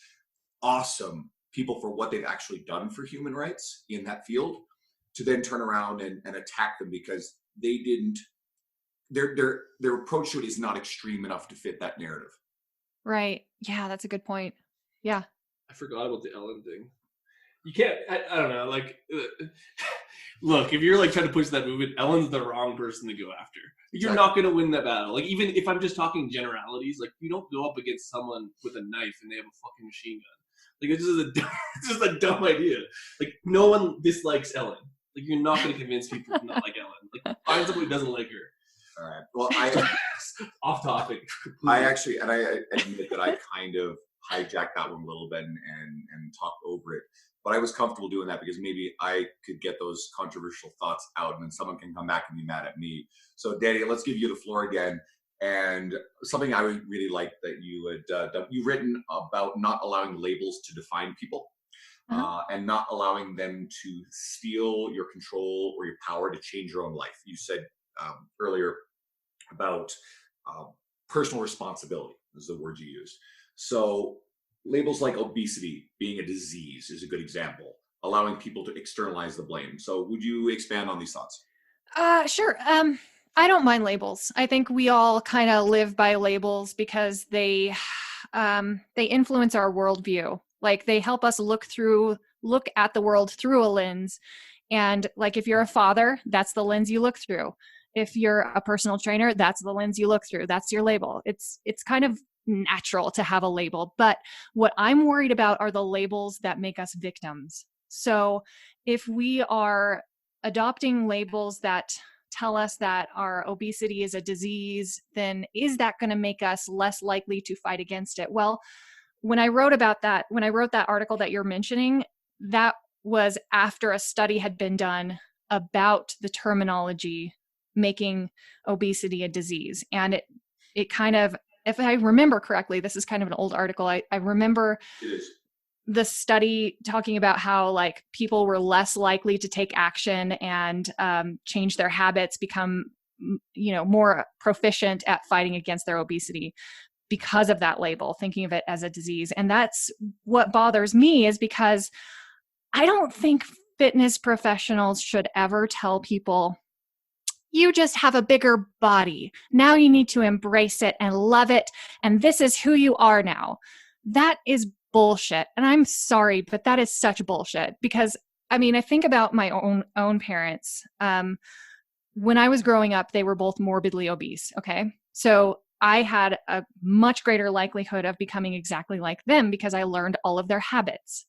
awesome people for what they've actually done for human rights in that field, to then turn around and attack them because they didn't, their approach to it is not extreme enough to fit that narrative. Right. Yeah, that's a good point. Yeah. I forgot about the Ellen thing. You can't. I don't know. Like, look, if you're like trying to push that movement, Ellen's the wrong person to go after. You're Exactly. not going to win that battle. Like, even if I'm just talking generalities, like you don't go up against someone with a knife and they have a fucking machine gun. Like, it's just a dumb idea. Like, no one dislikes Ellen. Like, you're not going to convince people to not like Ellen. Like, find someone who doesn't like her. All right. Well, Off topic. I actually, and I admit that I kind of hijacked that one a little bit and talked over it. But I was comfortable doing that because maybe I could get those controversial thoughts out and then someone can come back and be mad at me. So, Dani, let's give you the floor again. And something I would really like that you had you've written about not allowing labels to define people. And not allowing them to steal your control or your power to change your own life. You said earlier about personal responsibility is the word you used. So labels like obesity being a disease is a good example, allowing people to externalize the blame. So would you expand on these thoughts? Sure. I don't mind labels. I think we all kind of live by labels because they influence our worldview. Like they help us look at the world through a lens. And like if you're a father, that's the lens you look through. If you're a personal trainer, that's the lens you look through. That's your label. It's kind of natural to have a label. But what I'm worried about are the labels that make us victims. So if we are adopting labels that tell us that our obesity is a disease, then is that going to make us less likely to fight against it? Well, when I wrote that article that you're mentioning, that was after a study had been done about the terminology making obesity a disease. And it kind of, if I remember correctly, this is kind of an old article. I remember It is. the study talking about how like people were less likely to take action and change their habits, become more proficient at fighting against their obesity because of that label, thinking of it as a disease. And that's what bothers me, is because I don't think fitness professionals should ever tell people, you just have a bigger body. Now you need to embrace it and love it. And this is who you are now. That is bullshit. And I'm sorry, but that is such bullshit. Because I mean, I think about my own parents. When I was growing up, they were both morbidly obese. Okay. So I had a much greater likelihood of becoming exactly like them because I learned all of their habits.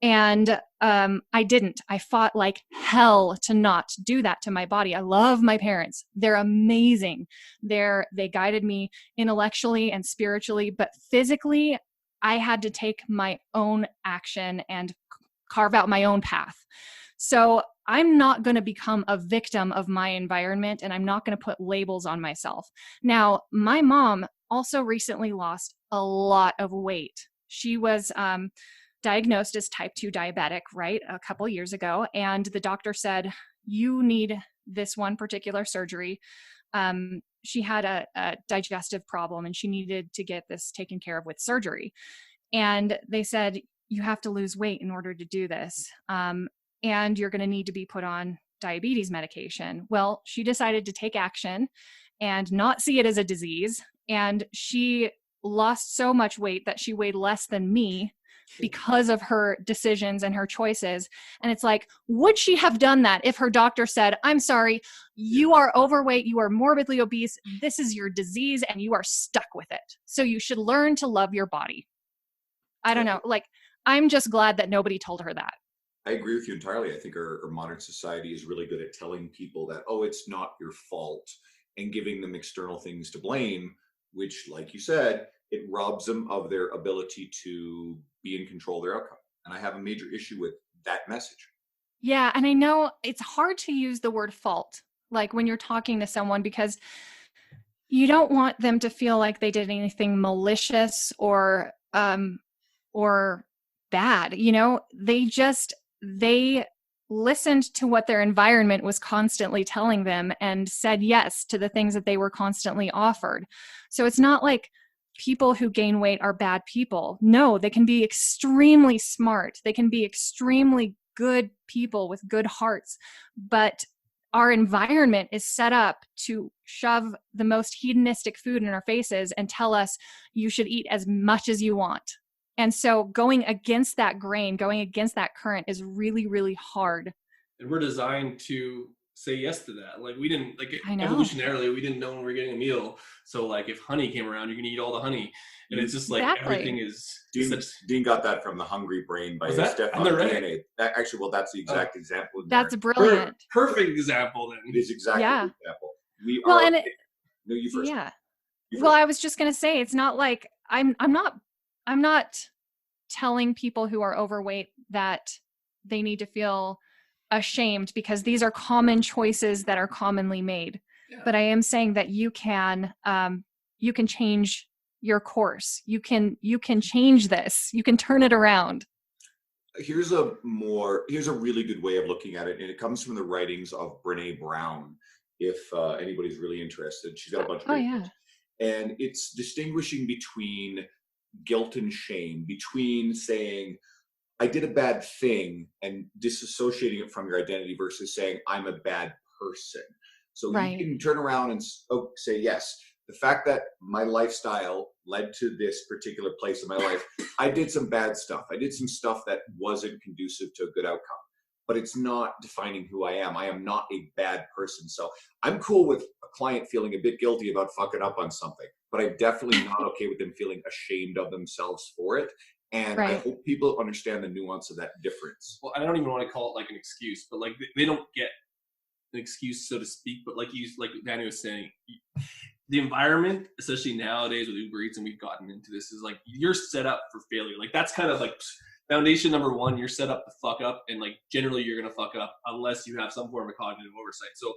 And I didn't. I fought like hell to not do that to my body. I love my parents. They're amazing. They guided me intellectually and spiritually, but physically, I had to take my own action and carve out my own path. So I'm not going to become a victim of my environment, and I'm not going to put labels on myself. Now, my mom also recently lost a lot of weight. She was diagnosed as type 2 diabetic, right, a couple years ago. And the doctor said, you need this one particular surgery. She had a digestive problem and she needed to get this taken care of with surgery. And they said, you have to lose weight in order to do this. And you're going to need to be put on diabetes medication. Well, she decided to take action and not see it as a disease. And she lost so much weight that she weighed less than me because of her decisions and her choices. And it's like, would she have done that if her doctor said, I'm sorry, you are overweight, you are morbidly obese, this is your disease, and you are stuck with it. So you should learn to love your body. I don't know. Like, I'm just glad that nobody told her that. I agree with you entirely. I think our modern society is really good at telling people that, oh, it's not your fault, and giving them external things to blame, which, like you said, it robs them of their ability to be in control of their outcome. And I have a major issue with that message. Yeah. And I know it's hard to use the word fault, like when you're talking to someone, because you don't want them to feel like they did anything malicious or bad. They listened to what their environment was constantly telling them and said yes to the things that they were constantly offered. So it's not like people who gain weight are bad people. No, they can be extremely smart. They can be extremely good people with good hearts, but our environment is set up to shove the most hedonistic food in our faces and tell us you should eat as much as you want. And so going against that grain, going against that current is really, really hard. And we're designed to say yes to that. Like we didn't, like I know. evolutionarily, we didn't know when we were getting a meal. So like if honey came around, you're gonna eat all the honey. And it's just like Exactly. everything is Dean got that from The Hungry Brain by Was that? Stefan Is that right? DNA. Actually, well, that's the exact example. That's brilliant. Perfect example then. It is exactly Yeah. the example. We Well, are. and No, you first. yeah. You Well, first. I was just going to say, it's not like I'm not telling people who are overweight that they need to feel ashamed, because these are common choices that are commonly made. Yeah. But I am saying that you can change your course. You can change this. You can turn it around. Here's a really good way of looking at it, and it comes from the writings of Brene Brown. If anybody's really interested, she's got a bunch of Oh great yeah. books. And it's distinguishing between guilt and shame, between saying I did a bad thing and disassociating it from your identity versus saying I'm a bad person. So you Right. can turn around and say, yes, the fact that my lifestyle led to this particular place in my life, I did some bad stuff. I did some stuff that wasn't conducive to a good outcome, but it's not defining who I am. I am not a bad person. So I'm cool with a client feeling a bit guilty about fucking up on something, but I'm definitely not okay with them feeling ashamed of themselves for it. And I Right. hope people understand the nuance of that difference. Well, I don't even want to call it like an excuse, but like they don't get an excuse, so to speak. But like Dani was saying, the environment, especially nowadays with Uber Eats, and we've gotten into this, is like you're set up for failure. Like that's kind of like foundation number one. You're set up to fuck up, and like generally you're gonna fuck up unless you have some form of cognitive oversight. So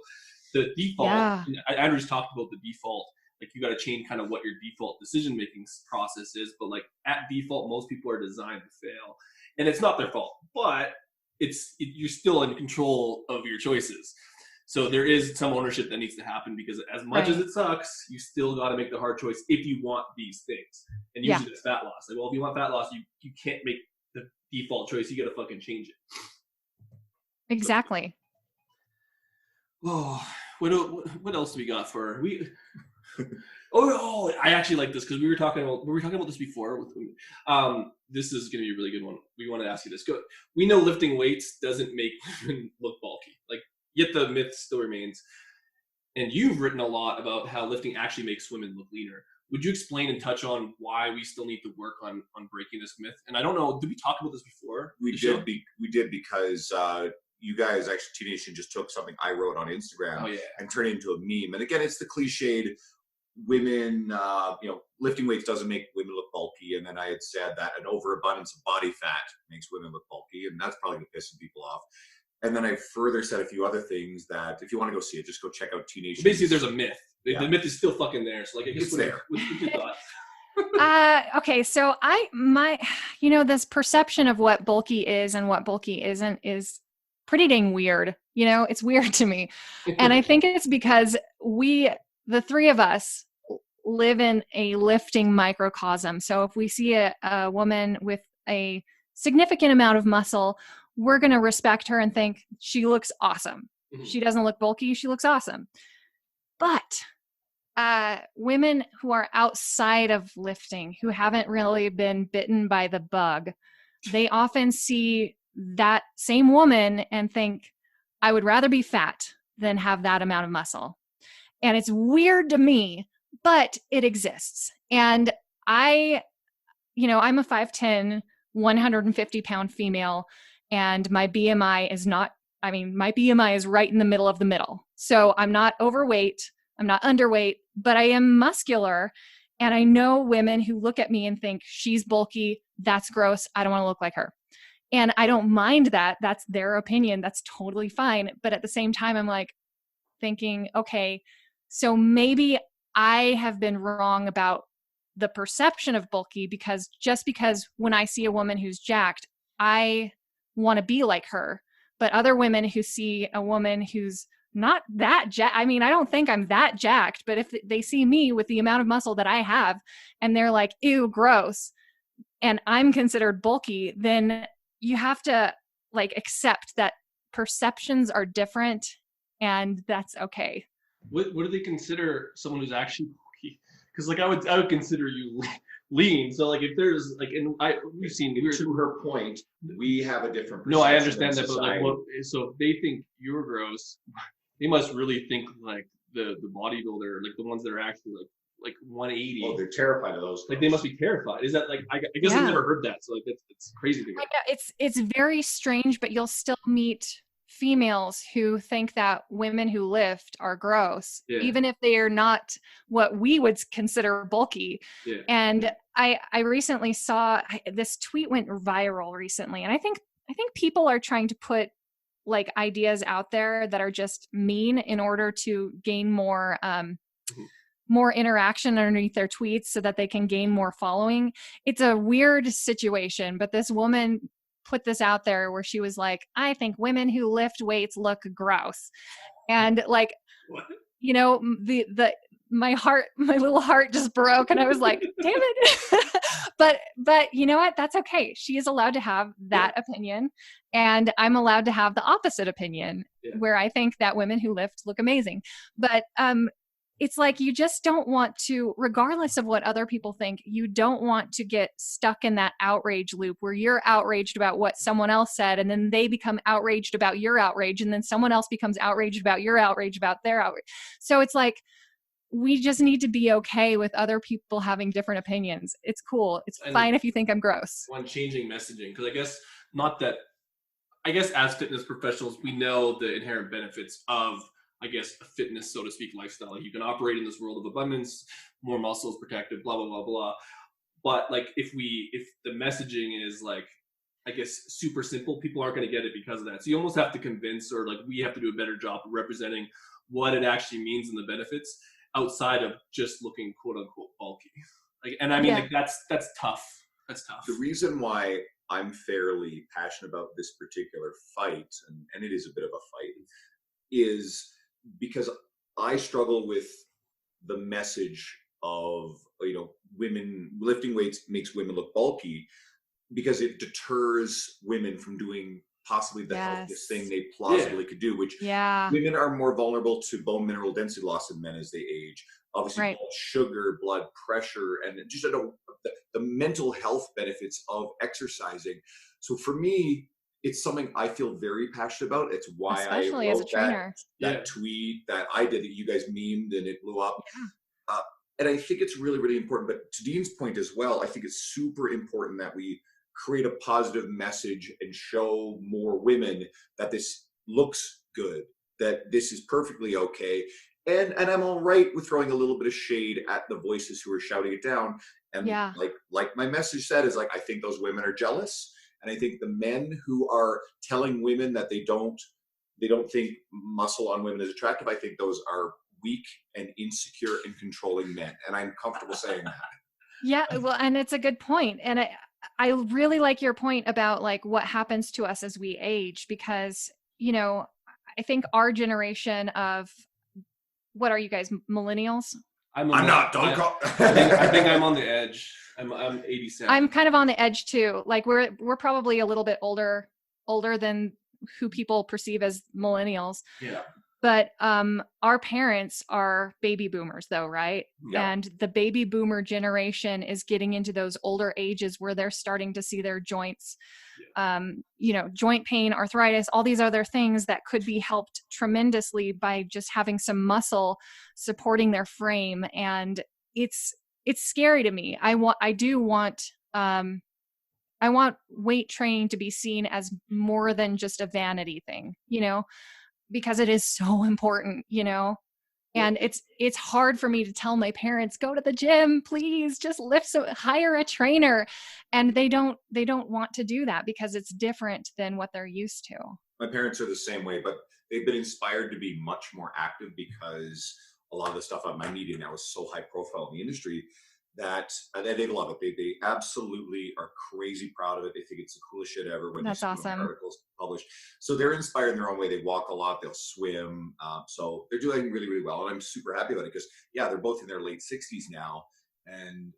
the default, Yeah. Andrew's talked about the default. Like you got to change kind of what your default decision making process is, but like at default, most people are designed to fail, and it's not their fault, but you're still in control of your choices. So there is some ownership that needs to happen, because as much as Right. it sucks, you still got to make the hard choice if you want these things. And Yeah. usually it's fat loss. Like, well, if you want fat loss, you can't make the default choice. You got to fucking change it. Exactly. Oh, what else do we got for we? Oh, I actually like this because we were talking about this before. This is going to be a really good one. We want to ask you this. Go. We know lifting weights doesn't make women look bulky. Like, yet the myth still remains. And you've written a lot about how lifting actually makes women look leaner. Would you explain and touch on why we still need to work on breaking this myth? And I don't know, did we talk about this before? We did because you guys actually, T Nation just took something I wrote on Instagram and turned it into a meme. And again, it's the cliched women, lifting weights doesn't make women look bulky. And then I had said that an overabundance of body fat makes women look bulky, and that's probably pissing people off. And then I further said a few other things that if you want to go see it, just go check out T Nation. Basically, there's a myth. The myth is still fucking there. So like, I guess it's there. What's your thought? Okay, so this perception of what bulky is and what bulky isn't is pretty dang weird. It's weird to me. And I think it's because the three of us, live in a lifting microcosm. So if we see a woman with a significant amount of muscle, we're going to respect her and think she looks awesome. Mm-hmm. She doesn't look bulky. She looks awesome. But women who are outside of lifting, who haven't really been bitten by the bug, they often see that same woman and think, I would rather be fat than have that amount of muscle. And it's weird to me, but it exists. And I'm a 5'10", 150-pound female, and my BMI is my BMI is right in the middle of the middle. So I'm not overweight, I'm not underweight, but I am muscular. And I know women who look at me and think, she's bulky, that's gross, I don't want to look like her. And I don't mind that. That's their opinion. That's totally fine. But at the same time, I'm like thinking, okay, so maybe I have been wrong about the perception of bulky, because when I see a woman who's jacked, I want to be like her. But other women who see a woman who's not that jacked, I don't think I'm that jacked, but if they see me with the amount of muscle that I have and they're like, ew, gross, and I'm considered bulky, then you have to accept that perceptions are different, and that's okay. What do they consider someone who's actually bulky? Because I would consider you lean. So if there's we've seen to her point, we have a different. No, I understand that, but so if they think you're gross, they must really think the bodybuilder, the ones that are actually like 180. Oh, they're terrified of those. They must be terrified. Is that I guess I've never heard that. So it's crazy to me. It's very strange, but you'll still meet females who think that women who lift are gross, even if they are not what we would consider bulky. Yeah. And I recently saw this tweet went viral recently, and I think people are trying to put ideas out there that are just mean in order to gain more interaction underneath their tweets so that they can gain more following. It's a weird situation, but this woman put this out there where she was like, I think women who lift weights look gross. And the my little heart just broke, and I was like, damn it. but you know what? That's okay. She is allowed to have that opinion, and I'm allowed to have the opposite opinion, where I think that women who lift look amazing. But it's like, you just don't want to, regardless of what other people think, you don't want to get stuck in that outrage loop where you're outraged about what someone else said, and then they become outraged about your outrage, and then someone else becomes outraged about your outrage about their outrage. So it's like, we just need to be okay with other people having different opinions. It's cool. It's fine if you think I'm gross. When changing messaging, because I guess as fitness professionals, we know the inherent benefits of, I guess, a fitness, so to speak, lifestyle. Like, you can operate in this world of abundance, more muscles protected, blah, blah, blah, blah. But like, if the messaging is like, I guess, super simple, people aren't going to get it because of that. So you almost have to convince, or like, we have to do a better job of representing what it actually means and the benefits outside of just looking quote unquote bulky. Like, and I mean, like, that's tough. That's tough. The reason why I'm fairly passionate about this particular fight, and it is a bit of a fight, is because I struggle with the message of, women lifting weights makes women look bulky, because it deters women from doing possibly the healthiest thing they plausibly could do, which women are more vulnerable to bone mineral density loss in men as they age. Obviously, blood sugar, blood pressure, and just the mental health benefits of exercising. So for me, it's something I feel very passionate about. It's why especially I wrote as a trainer. that tweet that I did that you guys memed and it blew up. And I think it's really, really important. But to Dean's point as well, I think it's super important that we create a positive message and show more women that this looks good, that this is perfectly okay. And I'm all right with throwing a little bit of shade at the voices who are shouting it down. And like my message said, is like, I think those women are jealous. And I think the men who are telling women that they don't think muscle on women is attractive, I think those are weak and insecure and controlling men. And I'm comfortable saying that. Yeah, well, and it's a good point. And I really like your point about like what happens to us as we age, because, I think our generation of, what are you guys, millennials? I'm not. Don't call. I think I'm on the edge. I'm 87. I'm kind of on the edge too. Like, we're probably a little bit older than who people perceive as millennials. Yeah. But our parents are baby boomers, though, right? Yeah. And the baby boomer generation is getting into those older ages where they're starting to see their joints, joint pain, arthritis, all these other things that could be helped tremendously by just having some muscle supporting their frame. And it's scary to me. I want weight training to be seen as more than just a vanity thing, because it is so important, and it's hard for me to tell my parents, go to the gym, please just lift, hire a trainer. And they don't want to do that because it's different than what they're used to. My parents are the same way, but they've been inspired to be much more active because a lot of the stuff on my media now is so high profile in the industry that they love it. They absolutely are crazy proud of it. They think it's the coolest shit ever when That's they see awesome. articles published. So they're inspired in their own way. They walk a lot, they'll swim. So they're doing really, really well. And I'm super happy about it because, they're both in their late 60s now and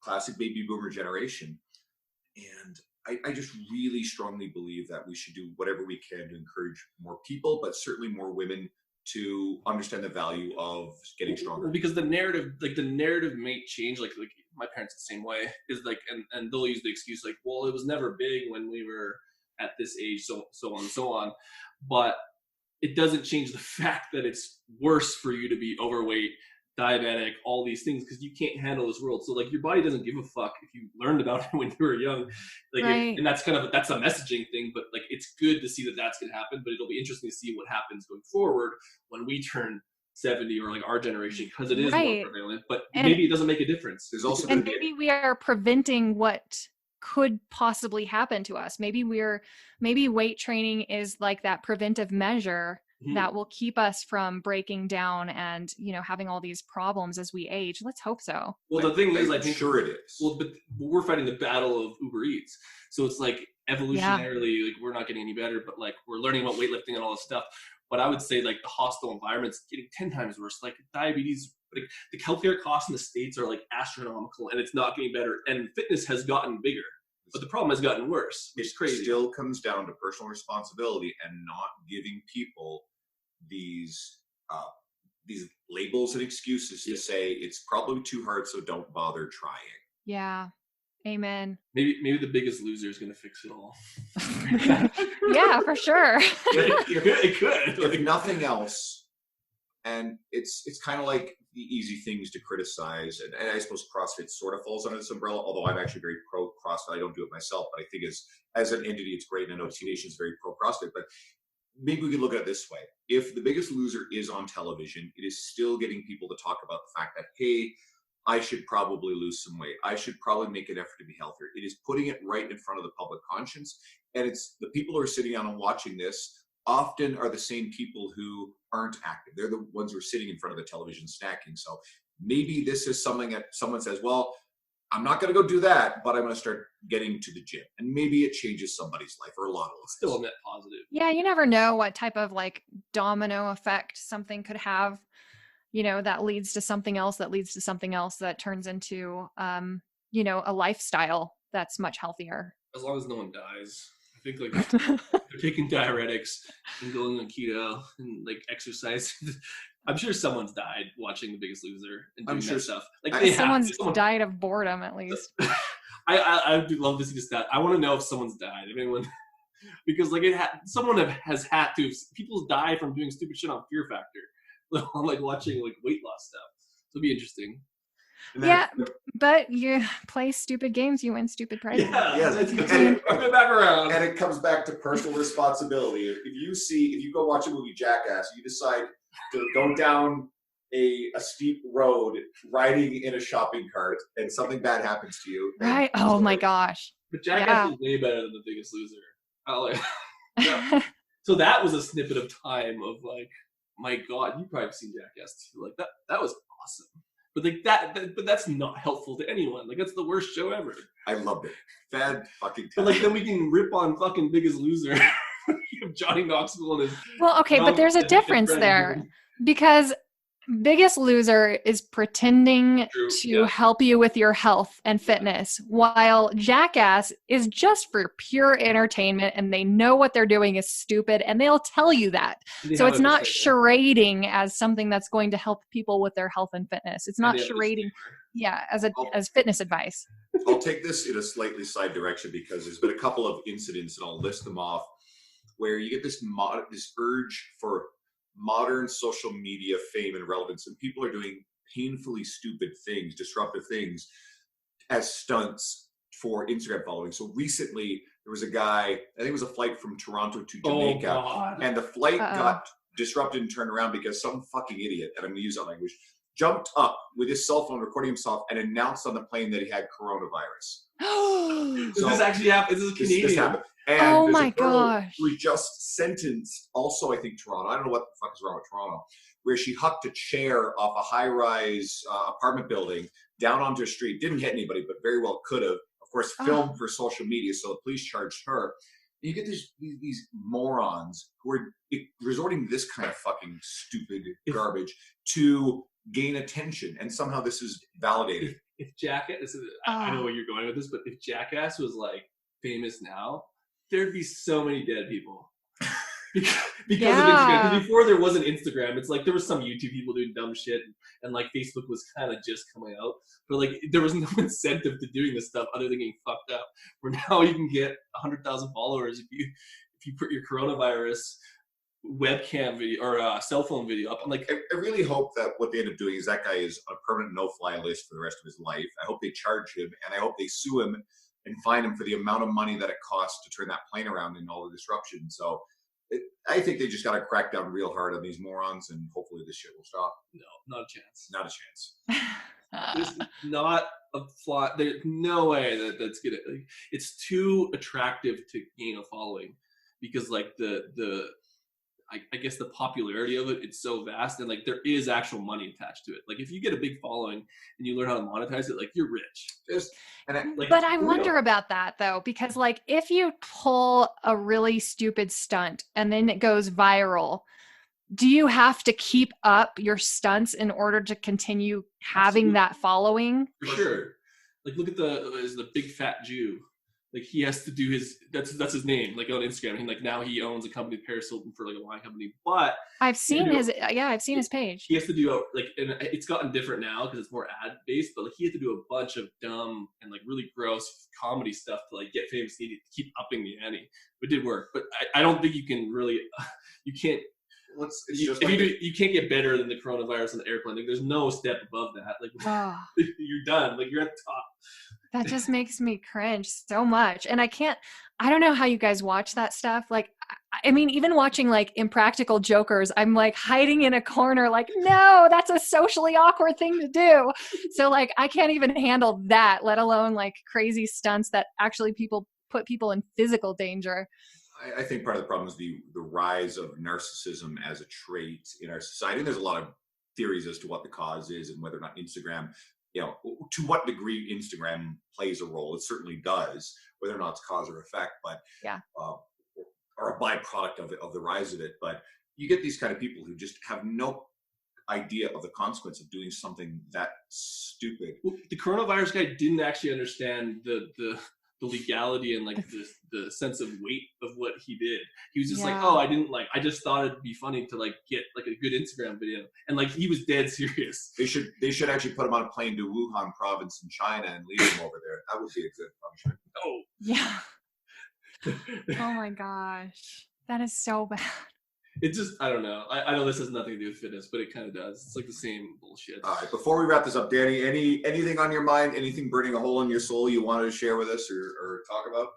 classic baby boomer generation. And I just really strongly believe that we should do whatever we can to encourage more people, but certainly more women, to understand the value of getting stronger. Because the narrative may change. Like my parents the same way, is like, and they'll use the excuse like, well, it was never big when we were at this age, so on and so on. But it doesn't change the fact that it's worse for you to be overweight, diabetic, all these things, because you can't handle this world. So like, your body doesn't give a fuck if you learned about it when you were young. Like, and that's that's a messaging thing, but like, it's good to see that that's going to happen, but it'll be interesting to see what happens going forward when we turn 70, or like our generation, because it is more prevalent, but maybe it doesn't make a difference. There's also maybe we are preventing what could possibly happen to us. Maybe weight training is like that preventive measure that will keep us from breaking down and, having all these problems as we age. Let's hope so. Well, the thing is, I think sure it is. Well, but we're fighting the battle of Uber Eats. So it's like evolutionarily, like, we're not getting any better, but like, we're learning about weightlifting and all this stuff. But I would say like the hostile environment's getting 10 times worse. Like, diabetes Like the healthcare costs in the States are like astronomical, and it's not getting better. And fitness has gotten bigger, but the problem has gotten worse. Which is crazy. It still comes down to personal responsibility and not giving people these labels and excuses to say it's probably too hard, so don't bother trying. Yeah. Amen. Maybe the Biggest Loser is going to fix it all. Yeah, for sure. It could. If nothing else, and it's kind of like the easy things to criticize, and I suppose CrossFit sort of falls under this umbrella, although I'm actually very pro CrossFit. I don't do it myself, but I think as an entity, it's great. And I know T Nation is very pro CrossFit, but maybe we could look at it this way. If The Biggest Loser is on television, it is still getting people to talk about the fact that, hey, I should probably lose some weight. I should probably make an effort to be healthier. It is putting it right in front of the public conscience. And it's the people who are sitting down and watching this often are the same people who aren't active. They're the ones who are sitting in front of the television snacking. So maybe this is something that someone says, well, I'm not going to go do that, but I'm going to start getting to the gym. And maybe it changes somebody's life or a lot of lives. Still a net positive. Yeah, you never know what type of like domino effect something could have, you know, that leads to something else, that leads to something else, that turns into, you know, a lifestyle that's much healthier. As long as no one dies. I think like they're taking diuretics and going on keto and like exercise. I'm sure someone's died watching The Biggest Loser and doing that stuff. Like someone's died of boredom at least. I do love to see the stat. I want to know if someone's died. If anyone, because like someone has had to. People die from doing stupid shit on Fear Factor, like watching like weight loss stuff. So it'll be interesting. Yeah, but you play stupid games, you win stupid prizes. Yeah, and back around. And it comes back to personal responsibility. If you go watch a movie Jackass, you decide to go down a steep road riding in a shopping cart, and something bad happens to you. Right? Oh my gosh. But Jackass is way better than The Biggest Loser. Yeah. So that was a snippet of time of like, my God, you probably have seen Jackass too. Like that was awesome. But like but that's not helpful to anyone. Like that's the worst show ever. I loved it. Bad fucking time. But like then we can rip on fucking Biggest Loser. You have Johnny Knoxville and his. Well, okay, but there's a difference there because Biggest Loser is pretending to help you with your health and fitness, while Jackass is just for pure entertainment, and they know what they're doing is stupid, and they'll tell you that. So it's not charading as something that's going to help people with their health and fitness. It's not charading, as fitness advice. I'll take this in a slightly side direction because there's been a couple of incidents, and I'll list them off, where you get this urge for modern social media fame and relevance, and people are doing painfully stupid things, disruptive things as stunts for Instagram following. So recently there was a guy, I think it was a flight from Toronto to Jamaica, and the flight got disrupted and turned around because some fucking idiot, and I'm going to use that language, jumped up with his cell phone recording himself and announced on the plane that he had coronavirus. Does this actually happen? Is this Canadian? This happened. And oh my gosh. We just sentenced, also I think Toronto, I don't know what the fuck is wrong with Toronto, where she hucked a chair off a high-rise apartment building down onto a street. Didn't hit anybody, but very well could have. Of course, filmed for social media, so the police charged her. And you get these morons who are resorting to this kind of fucking stupid garbage to gain attention, and somehow this is validated. If Jackass, I know where you're going with this, but if Jackass was like famous now, there'd be so many dead people because of Instagram. Because before there wasn't Instagram, it's like there was some YouTube people doing dumb shit, and like Facebook was kind of just coming out, but like there was no incentive to doing this stuff other than getting fucked up. Where now you can get 100,000 followers if you put your coronavirus webcam video or cell phone video up. I'm like, I really hope that what they end up doing is that guy is on a permanent no-fly list for the rest of his life. I hope they charge him, and I hope they sue him and fine him for the amount of money that it costs to turn that plane around and all the disruption. So I think they just got to crack down real hard on these morons, and hopefully this shit will stop. No, not a chance. Not a chance. There's not a fly. There's no way that's gonna. Like, it's too attractive to gain a following, because like I guess the popularity of it's so vast, and like there is actual money attached to it. Like if you get a big following and you learn how to monetize it, like you're rich. But I wonder about that though, because like if you pull a really stupid stunt and then it goes viral, do you have to keep up your stunts in order to continue having that following? For sure. Like, look at the big fat Jew. Like, he has to do that's his name. Like, on Instagram, and like now he owns a company, Paris Hilton, for like a wine company. But I've seen his page. he has to do and it's gotten different now because it's more ad based. But like, he had to do a bunch of dumb and like really gross comedy stuff to like get famous. He needed to keep upping the ante. It did work, but I don't think you can really, you can't. You can't get better than the coronavirus on the airplane. Like, there's no step above that. Like, you're done. Like, you're at the top. That just makes me cringe so much. And I don't know how you guys watch that stuff. Like, I mean, even watching like Impractical Jokers, I'm like hiding in a corner, like, no, that's a socially awkward thing to do. So like, I can't even handle that, let alone like crazy stunts that actually put people in physical danger. I think part of the problem is the rise of narcissism as a trait in our society. And there's a lot of theories as to what the cause is and whether or not Instagram, to what degree Instagram plays a role. It certainly does, whether or not it's cause or effect, but or a byproduct of the rise of it. But you get these kind of people who just have no idea of the consequence of doing something that stupid. Well, the coronavirus guy didn't actually understand the legality and like the sense of weight of what he did. He was just like, oh, I just thought it'd be funny to like get like a good Instagram video, and like he was dead serious. They should actually put him on a plane to Wuhan province in China and leave him over there. That would be a good punishment. Oh yeah. Oh my gosh, that is so bad. It just, I don't know. I know this has nothing to do with fitness, but it kind of does. It's like the same bullshit. All right, before we wrap this up, Dani, anything on your mind, anything burning a hole in your soul you wanted to share with us or talk about?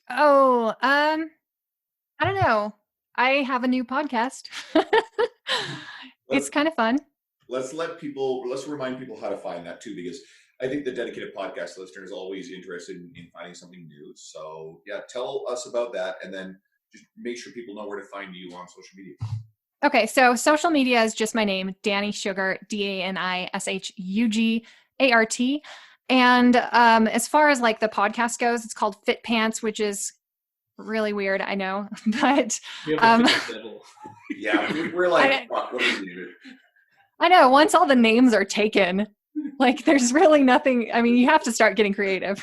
Oh, I don't know. I have a new podcast. It's kind of fun. Let's remind people how to find that too, because I think the dedicated podcast listener is always interested in finding something new. So yeah, tell us about that, and then just make sure people know where to find you on social media. Okay, so social media is just my name, Dani Shugart, DaniShugart. And as far as like the podcast goes, it's called Fit Pants, which is really weird, I know, but yeah, we're like, what is it? I know. Once all the names are taken, like there's really nothing. I mean, you have to start getting creative.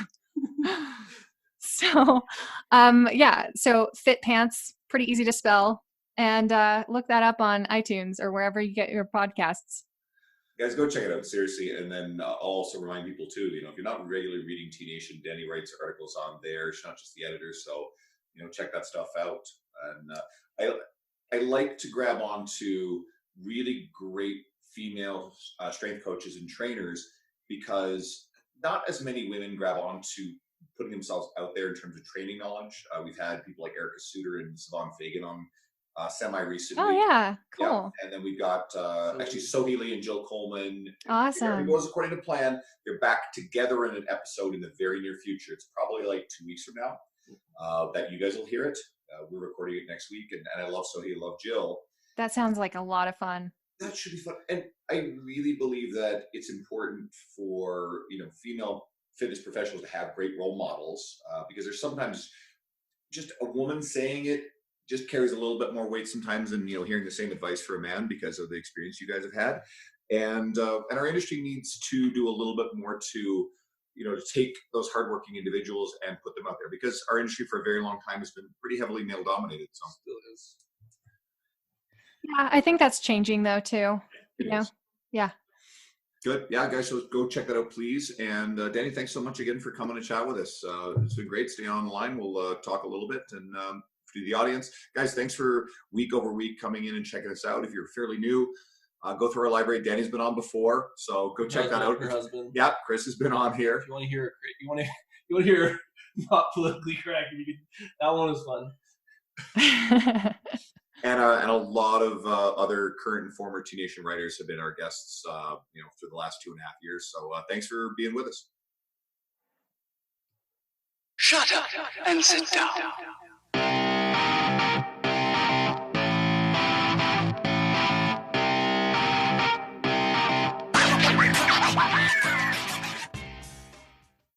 So, so Fit Pants, pretty easy to spell, and look that up on iTunes or wherever you get your podcasts. Guys, go check it out, seriously. And then I'll also remind people too, if you're not regularly reading T Nation, Dani writes articles on there. She's not just the editor, so check that stuff out. And I like to grab onto really great female strength coaches and trainers, because not as many women grab onto putting themselves out there in terms of training knowledge. We've had people like Erica Suter and Savon Fagan on semi-recently. Oh yeah, cool. Yeah. And then we've got actually Sohee Lee and Jill Coleman. Awesome. If everything goes according to plan, they're back together in an episode in the very near future. It's probably like 2 weeks from now that you guys will hear it. We're recording it next week, and I love Sohee, I love Jill. That sounds like a lot of fun. That should be fun. And I really believe that it's important for, female fitness professionals to have great role models, because there's sometimes just a woman saying it just carries a little bit more weight sometimes than, hearing the same advice for a man because of the experience you guys have had. And our industry needs to do a little bit more to, to take those hardworking individuals and put them out there, because our industry for a very long time has been pretty heavily male dominated. So still is. Yeah, I think that's changing though too. Yeah. Good. Yeah, guys, so go check that out, please. And Dani, thanks so much again for coming to chat with us. It's been great. Stay on the line. We'll talk a little bit. And to the audience, guys, thanks for week over week coming in and checking us out. If you're fairly new, go through our library. Dani's been on before, so go check that out. Her husband. Yeah, Chris has been on here. If you want to hear not politically correct, that one is fun. And a lot of other current and former T Nation writers have been our guests, through the last 2.5 years. So thanks for being with us. Shut up and sit down.